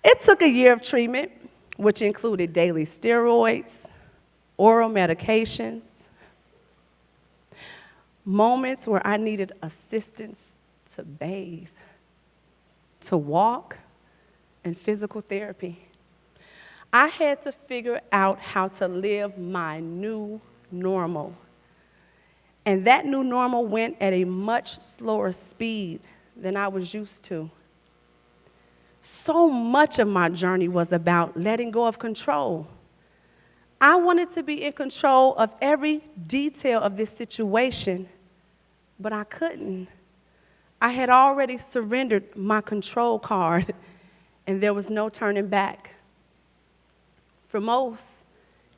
It took a year of treatment, which included daily steroids, oral medications, moments where I needed assistance to bathe, to walk, and physical therapy. I had to figure out how to live my new normal. And that new normal went at a much slower speed than I was used to. So much of my journey was about letting go of control. I wanted to be in control of every detail of this situation, but I couldn't. I had already surrendered my control card, and there was no turning back. For most,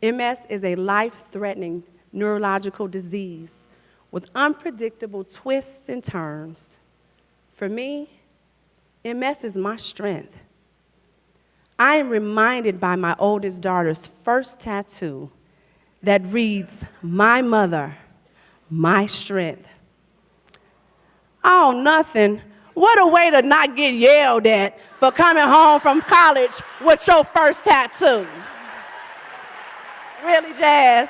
MS is a life-threatening neurological disease with unpredictable twists and turns. For me, MS is my strength. I am reminded by my oldest daughter's first tattoo that reads, "My mother, my strength." Oh, nothing. What a way to not get yelled at for coming home from college with your first tattoo. Really, Jazz?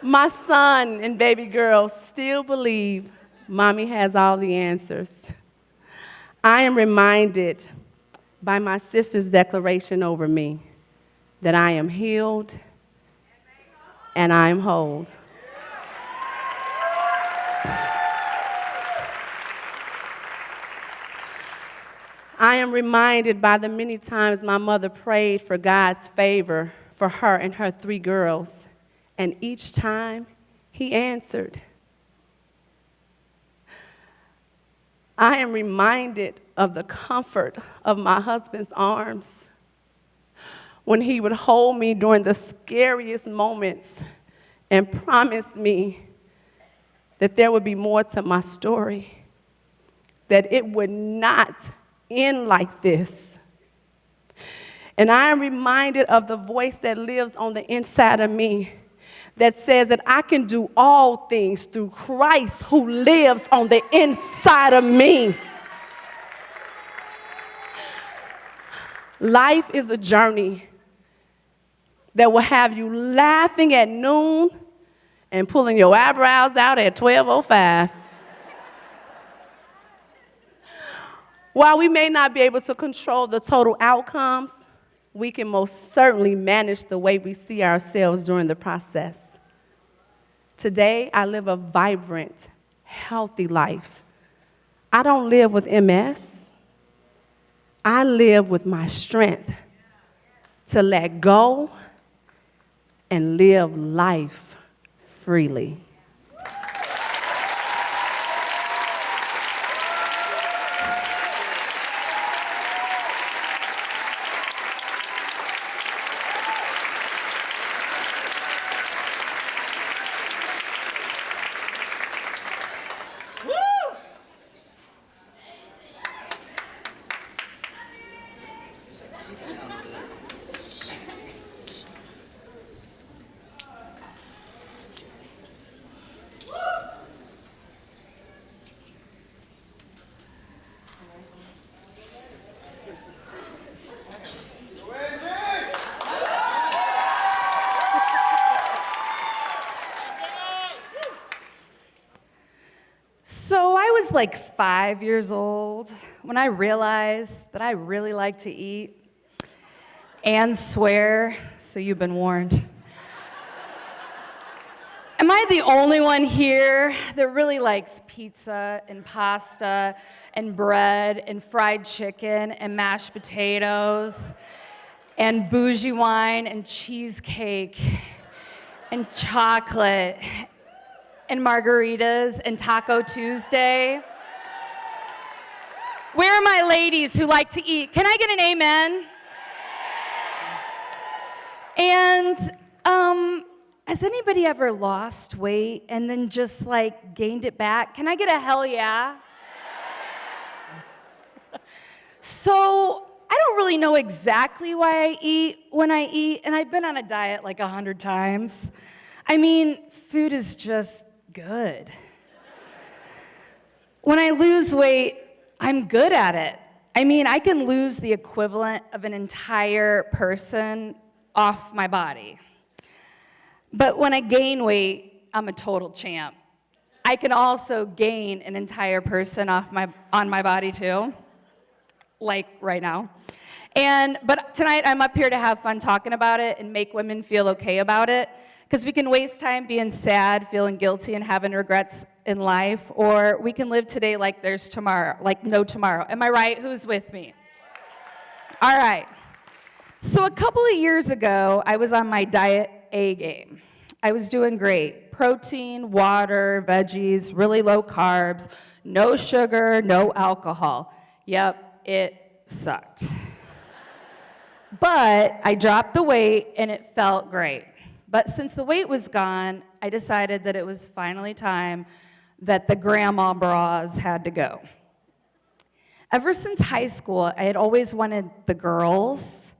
My son and baby girl still believe mommy has all the answers. I am reminded by my sister's declaration over me that I am healed and I am whole. I am reminded by the many times my mother prayed for God's favor for her and her 3 girls, and each time he answered. I am reminded of the comfort of my husband's arms when he would hold me during the scariest moments and promise me that there would be more to my story, that it would not end like this. And I am reminded of the voice that lives on the inside of me that says that I can do all things through Christ who lives on the inside of me. Life is a journey that will have you laughing at noon and pulling your eyebrows out at 12:05. While we may not be able to control the total outcomes, we can most certainly manage the way we see ourselves during the process. Today, I live a vibrant, healthy life. I don't live with MS. I live with my strength to let go and live life freely. So I was like 5 years old when I realized that I really like to eat and swear, so you've been warned. Am I the only one here that really likes pizza and pasta and bread and fried chicken and mashed potatoes and bougie wine and cheesecake and chocolate and margaritas and Taco Tuesday? Where are my ladies who like to eat? Can I get an amen? And has anybody ever lost weight and then just like gained it back? Can I get a hell yeah? So I don't really know exactly why I eat when I eat, and I've been on a diet like 100 times. I mean, food is just good. When I lose weight, I'm good at it. I mean, I can lose the equivalent of an entire person off my body. But when I gain weight, I'm a total champ. I can also gain an entire person on my body too, like right now. But tonight I'm up here to have fun talking about it and make women feel okay about it. Because we can waste time being sad, feeling guilty, and having regrets in life, or we can live today like there's tomorrow, like no tomorrow. Am I right? Who's with me? All right. So a couple of years ago, I was on my diet A game. I was doing great. Protein, water, veggies, really low carbs, no sugar, no alcohol. Yep, it sucked. But I dropped the weight and it felt great. But since the weight was gone, I decided that it was finally time that the grandma bras had to go. Ever since high school, I had always wanted the girls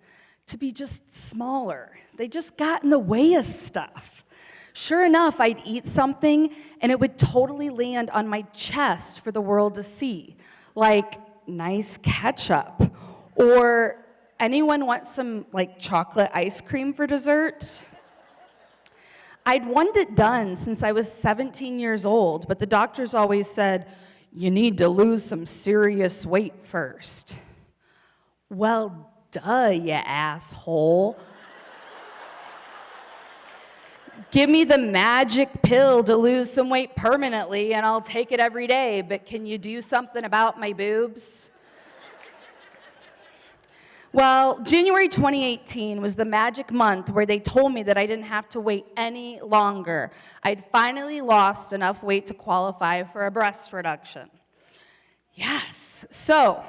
to be just smaller. They just got in the way of stuff. Sure enough, I'd eat something and it would totally land on my chest for the world to see, like nice ketchup. Or anyone want some like chocolate ice cream for dessert? I'd wanted it done since I was 17 years old, but the doctors always said, you need to lose some serious weight first. Well, duh, you asshole. Give me the magic pill to lose some weight permanently and I'll take it every day, but can you do something about my boobs? Well, January 2018 was the magic month where they told me that I didn't have to wait any longer. I'd finally lost enough weight to qualify for a breast reduction. Yes, so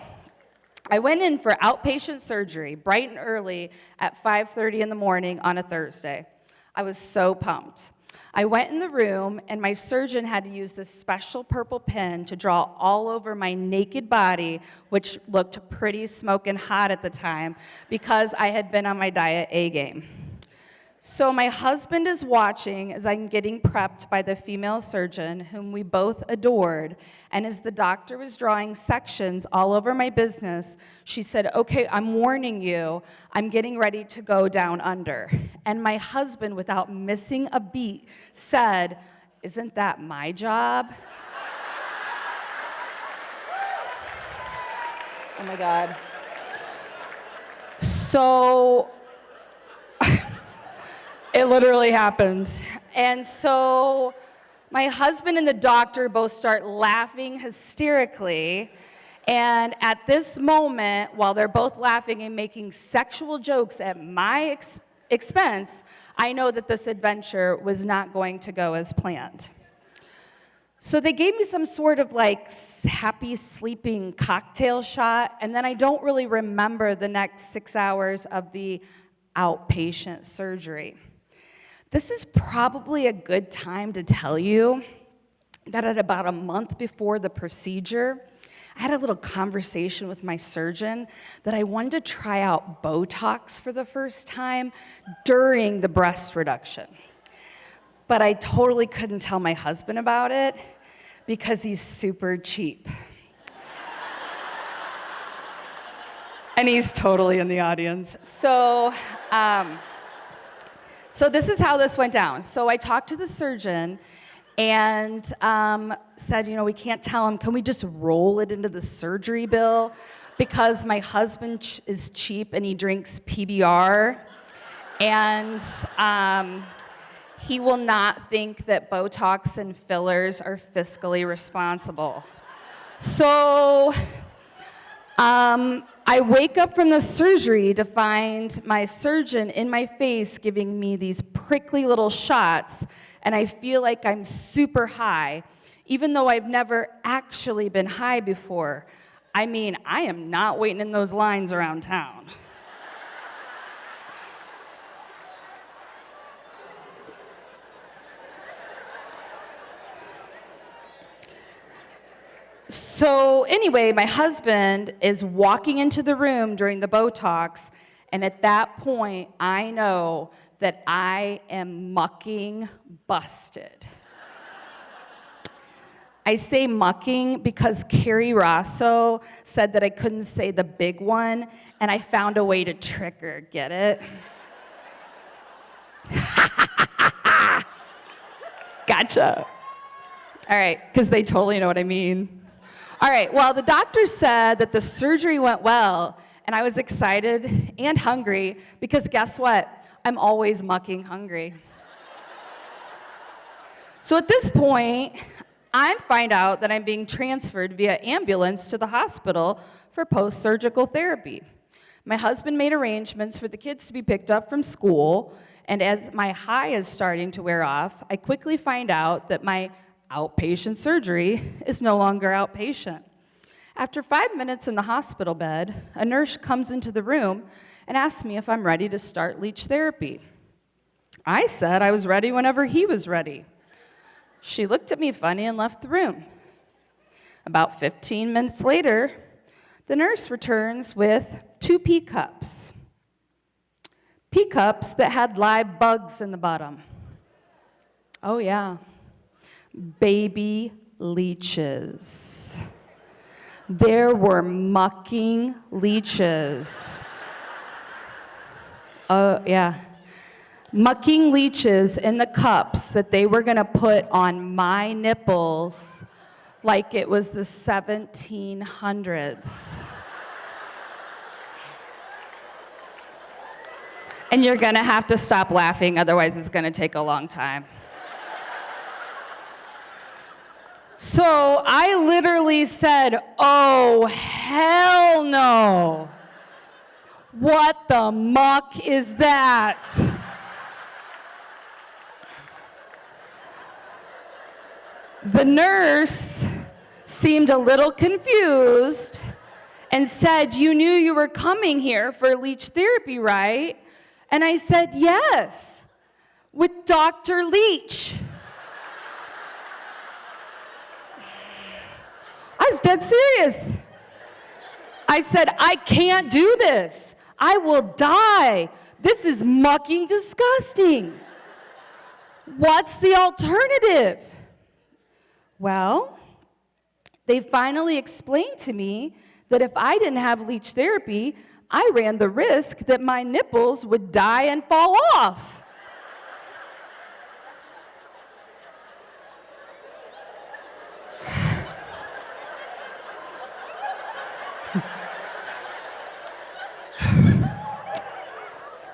I went in for outpatient surgery bright and early at 5:30 in the morning on a Thursday. I was so pumped. I went in the room, and my surgeon had to use this special purple pen to draw all over my naked body, which looked pretty smoking hot at the time because I had been on my diet A game. So my husband is watching as I'm getting prepped by the female surgeon, whom we both adored, and as the doctor was drawing sections all over my business, she said, okay, I'm warning you, I'm getting ready to go down under. And my husband, without missing a beat, said, isn't that my job? Oh my God. So, it literally happened. And so my husband and the doctor both start laughing hysterically. And at this moment, while they're both laughing and making sexual jokes at my expense, I know that this adventure was not going to go as planned. So they gave me some sort of like happy sleeping cocktail shot, and then I don't really remember the next 6 hours of the outpatient surgery. This is probably a good time to tell you that at about a month before the procedure, I had a little conversation with my surgeon that I wanted to try out Botox for the first time during the breast reduction. But I totally couldn't tell my husband about it because he's super cheap. And he's totally in the audience. So this is how this went down. So I talked to the surgeon and said, we can't tell him, can we just roll it into the surgery bill? Because my husband is cheap and he drinks PBR. And he will not think that Botox and fillers are fiscally responsible. So I wake up from the surgery to find my surgeon in my face giving me these prickly little shots, and I feel like I'm super high, even though I've never actually been high before. I mean, I am not waiting in those lines around town. So anyway, my husband is walking into the room during the Botox, and at that point, I know that I am mucking busted. I say mucking because Carrie Rosso said that I couldn't say the big one, and I found a way to trick her. Get it? Gotcha. All right, because they totally know what I mean. All right, well, the doctor said that the surgery went well, and I was excited and hungry because guess what? I'm always mucking hungry. So at this point, I find out that I'm being transferred via ambulance to the hospital for post-surgical therapy. My husband made arrangements for the kids to be picked up from school, and as my high is starting to wear off, I quickly find out that my outpatient surgery is no longer outpatient. After 5 minutes in the hospital bed, a nurse comes into the room and asks me if I'm ready to start leech therapy. I said I was ready whenever he was ready. She looked at me funny and left the room. About 15 minutes later, the nurse returns with 2 pea cups. Pea cups that had live bugs in the bottom. Oh yeah, baby leeches. There were mucking leeches. Oh yeah. Mucking leeches in the cups that they were gonna put on my nipples like it was the 1700s. And you're gonna have to stop laughing, otherwise it's gonna take a long time. So I literally said, oh, hell no. What the muck is that? The nurse seemed a little confused and said, you knew you were coming here for leech therapy, right? And I said, yes, with Dr. Leech. I was dead serious. I said, I can't do this. I will die. This is mucking disgusting. What's the alternative? Well, they finally explained to me that if I didn't have leech therapy, I ran the risk that my nipples would die and fall off.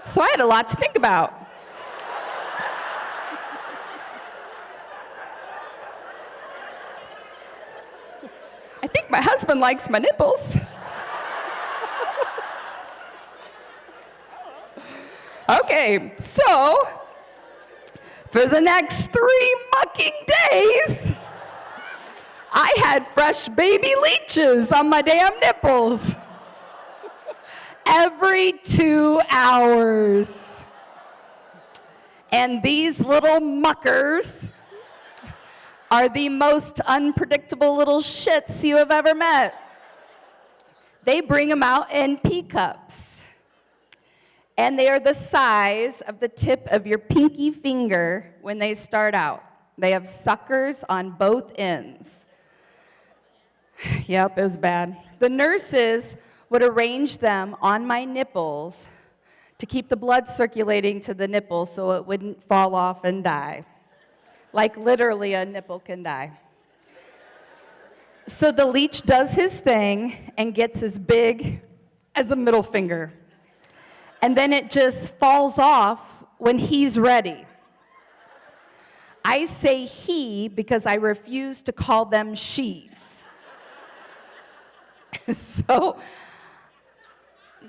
So I had a lot to think about. I think my husband likes my nipples. Okay, so for the next 3 mucking days, I had fresh baby leeches on my damn nipples. Every 2 hours. And these little muckers are the most unpredictable little shits you have ever met. They bring them out in pea cups. And they are the size of the tip of your pinky finger when they start out. They have suckers on both ends. Yep, it was bad. The nurses would arrange them on my nipples to keep the blood circulating to the nipple so it wouldn't fall off and die. Like literally a nipple can die. So the leech does his thing and gets as big as a middle finger. And then it just falls off when he's ready. I say he because I refuse to call them she's. So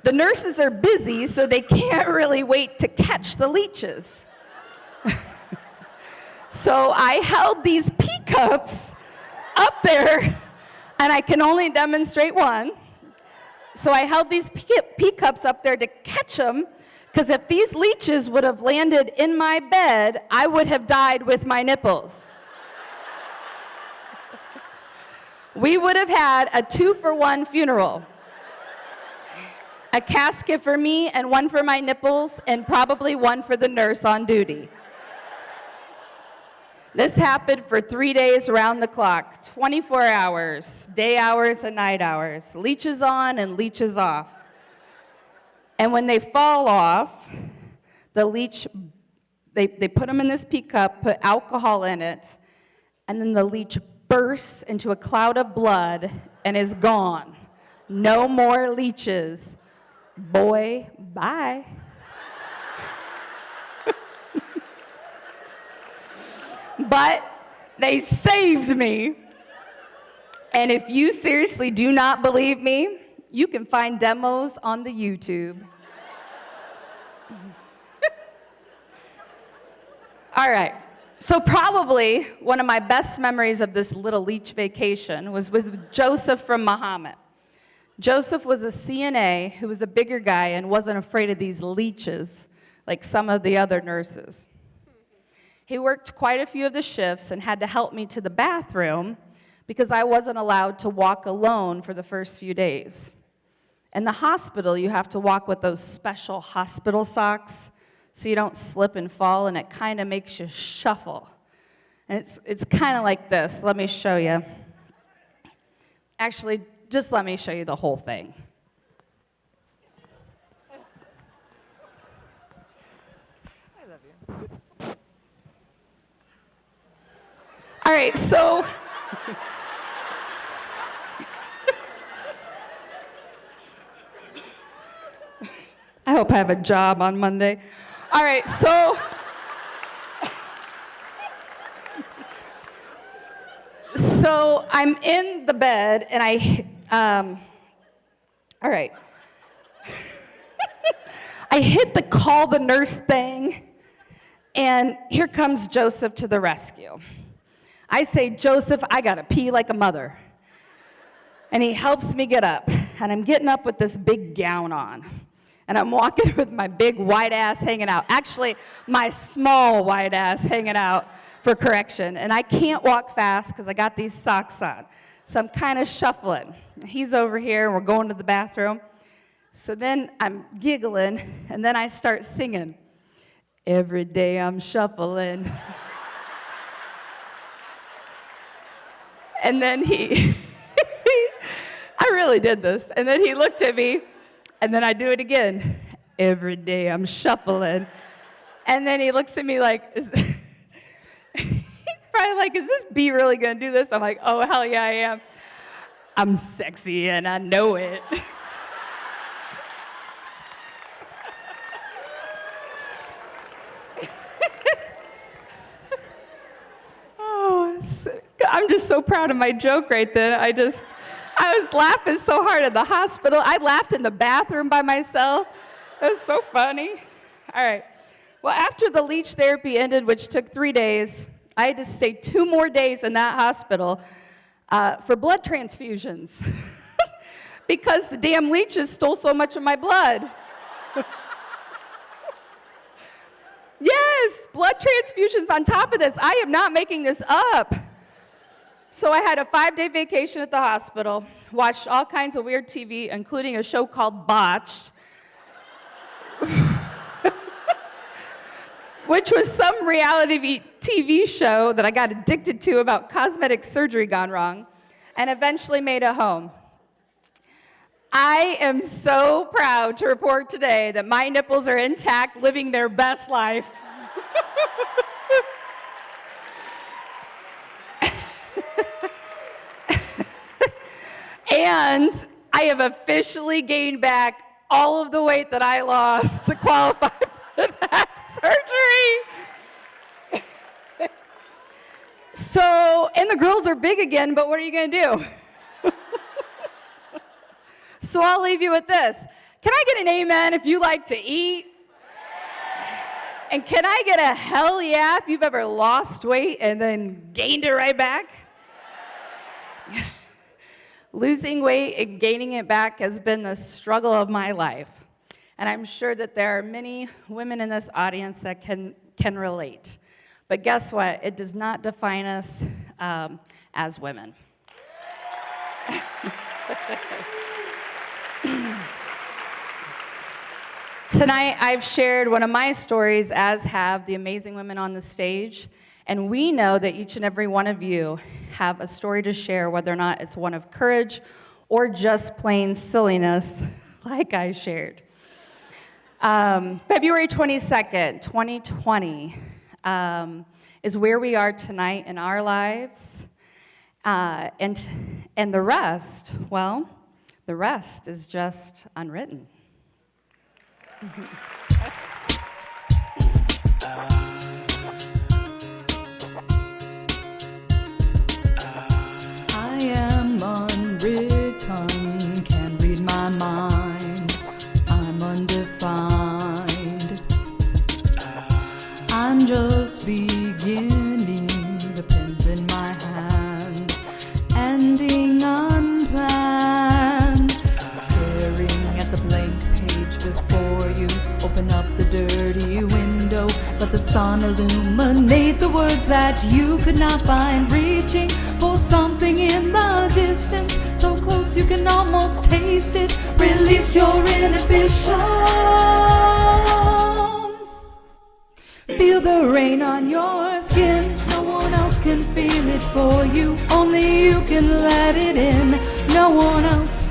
the nurses are busy, so they can't really wait to catch the leeches. So I held these pea cups up there, and I can only demonstrate one. So I held these pea cups up there to catch them, because if these leeches would have landed in my bed, I would have died with my nipples. We would have had a 2-for-1 funeral. A casket for me and one for my nipples, and probably one for the nurse on duty. This happened for 3 days around the clock, 24 hours, day hours and night hours, leeches on and leeches off. And when they fall off, the leech, they put them in this pea cup, put alcohol in it, and then the leech bursts into a cloud of blood and is gone. No more leeches. Boy, bye. But they saved me. And if you seriously do not believe me, you can find demos on the YouTube. All right. So probably one of my best memories of this little leech vacation was with Joseph from Muhammad. Joseph was a CNA who was a bigger guy and wasn't afraid of these leeches like some of the other nurses. He worked quite a few of the shifts and had to help me to the bathroom because I wasn't allowed to walk alone for the first few days. In the hospital, you have to walk with those special hospital socks so you don't slip and fall, and it kind of makes you shuffle. And it's kind of like this. Let me show you. Actually, just let me show you the whole thing. I love you. All right, so I hope I have a job on Monday. All right, so I'm in the bed and all right. I hit the call the nurse thing, and here comes Joseph to the rescue. I say, Joseph, I gotta pee like a mother. And he helps me get up, and I'm getting up with this big gown on. And I'm walking with my big white ass hanging out. Actually, my small white ass hanging out for correction. And I can't walk fast because I got these socks on. So I'm kind of shuffling. He's over here, and we're going to the bathroom. So then I'm giggling, and then I start singing. Every day I'm shuffling. And then I really did this. And then he looked at me, and then I do it again. Every day I'm shuffling. And then he looks at me like, he's probably like, is this bee really gonna do this? I'm like, oh, hell yeah, I am. I'm sexy and I know it. I'm just so proud of my joke right then. I was laughing so hard at the hospital. I laughed in the bathroom by myself. It was so funny. All right. Well, after the leech therapy ended, which took 3 days, I had to stay 2 more days in that hospital for blood transfusions because the damn leeches stole so much of my blood. Yes, blood transfusions on top of this. I am not making this up. So I had a 5-day vacation at the hospital, watched all kinds of weird TV, including a show called Botched, which was some reality TV show that I got addicted to about cosmetic surgery gone wrong, and eventually made it home. I am so proud to report today that my nipples are intact, living their best life. And I have officially gained back all of the weight that I lost to qualify for that surgery. So, and the girls are big again, but what are you going to do? So I'll leave you with this. Can I get an amen if you like to eat? And can I get a hell yeah if you've ever lost weight and then gained it right back? Losing weight and gaining it back has been the struggle of my life. And I'm sure that there are many women in this audience that can relate. But guess what? It does not define us as women. Tonight, I've shared one of my stories, as have the amazing women on the stage. And we know that each and every one of you have a story to share, whether or not it's one of courage or just plain silliness, like I shared. February 22nd, 2020, is where we are tonight in our lives. And the rest, well, the rest is just unwritten. I am unwritten, can't read my mind. I'm undefined. I'm just beginning, the pen's in my hand, ending unplanned. Staring at the blank page before you, open up the dirty Let the sun illuminate the words that you could not find. Reaching for something in the distance, so close you can almost taste it. Release your inhibitions. Feel the rain on your skin. No one else can feel it for you. Only you can let it in. No one else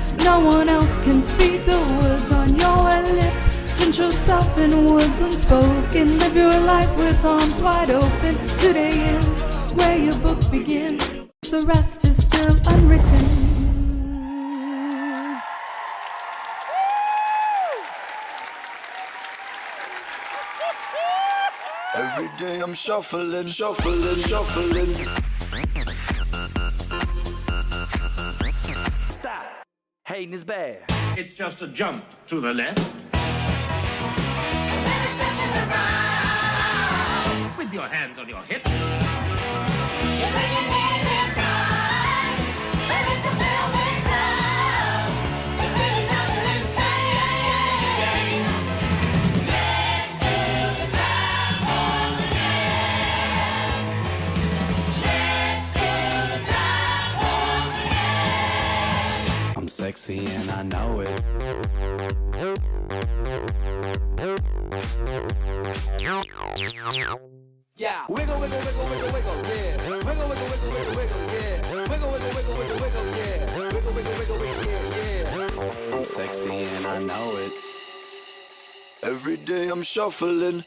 can speak the words on your lips. Drench yourself in words unspoken. Live your life with arms wide open. Today ends where your book begins. The rest is still unwritten. Every day I'm shuffling, shuffling, shuffling. Stop. Hating is bad. It's just a jump to the left. And then a step to the right. With your hands on your hips. You bring your knees in tight. But it's the building close. It really does you insane. Let's do the time walk again. Let's do the time walk again. I'm sexy and I know it. Yeah. Wiggle, wiggle, wiggle, wiggle, wiggle, yeah. Wiggle, wiggle, wiggle, wiggle, wiggle, yeah. Wiggle, wiggle, wiggle, wiggle, wiggle, yeah. Wiggle, wiggle, wiggle, wiggle, yeah, yeah. I'm sexy and I know it. Every day I'm shuffling.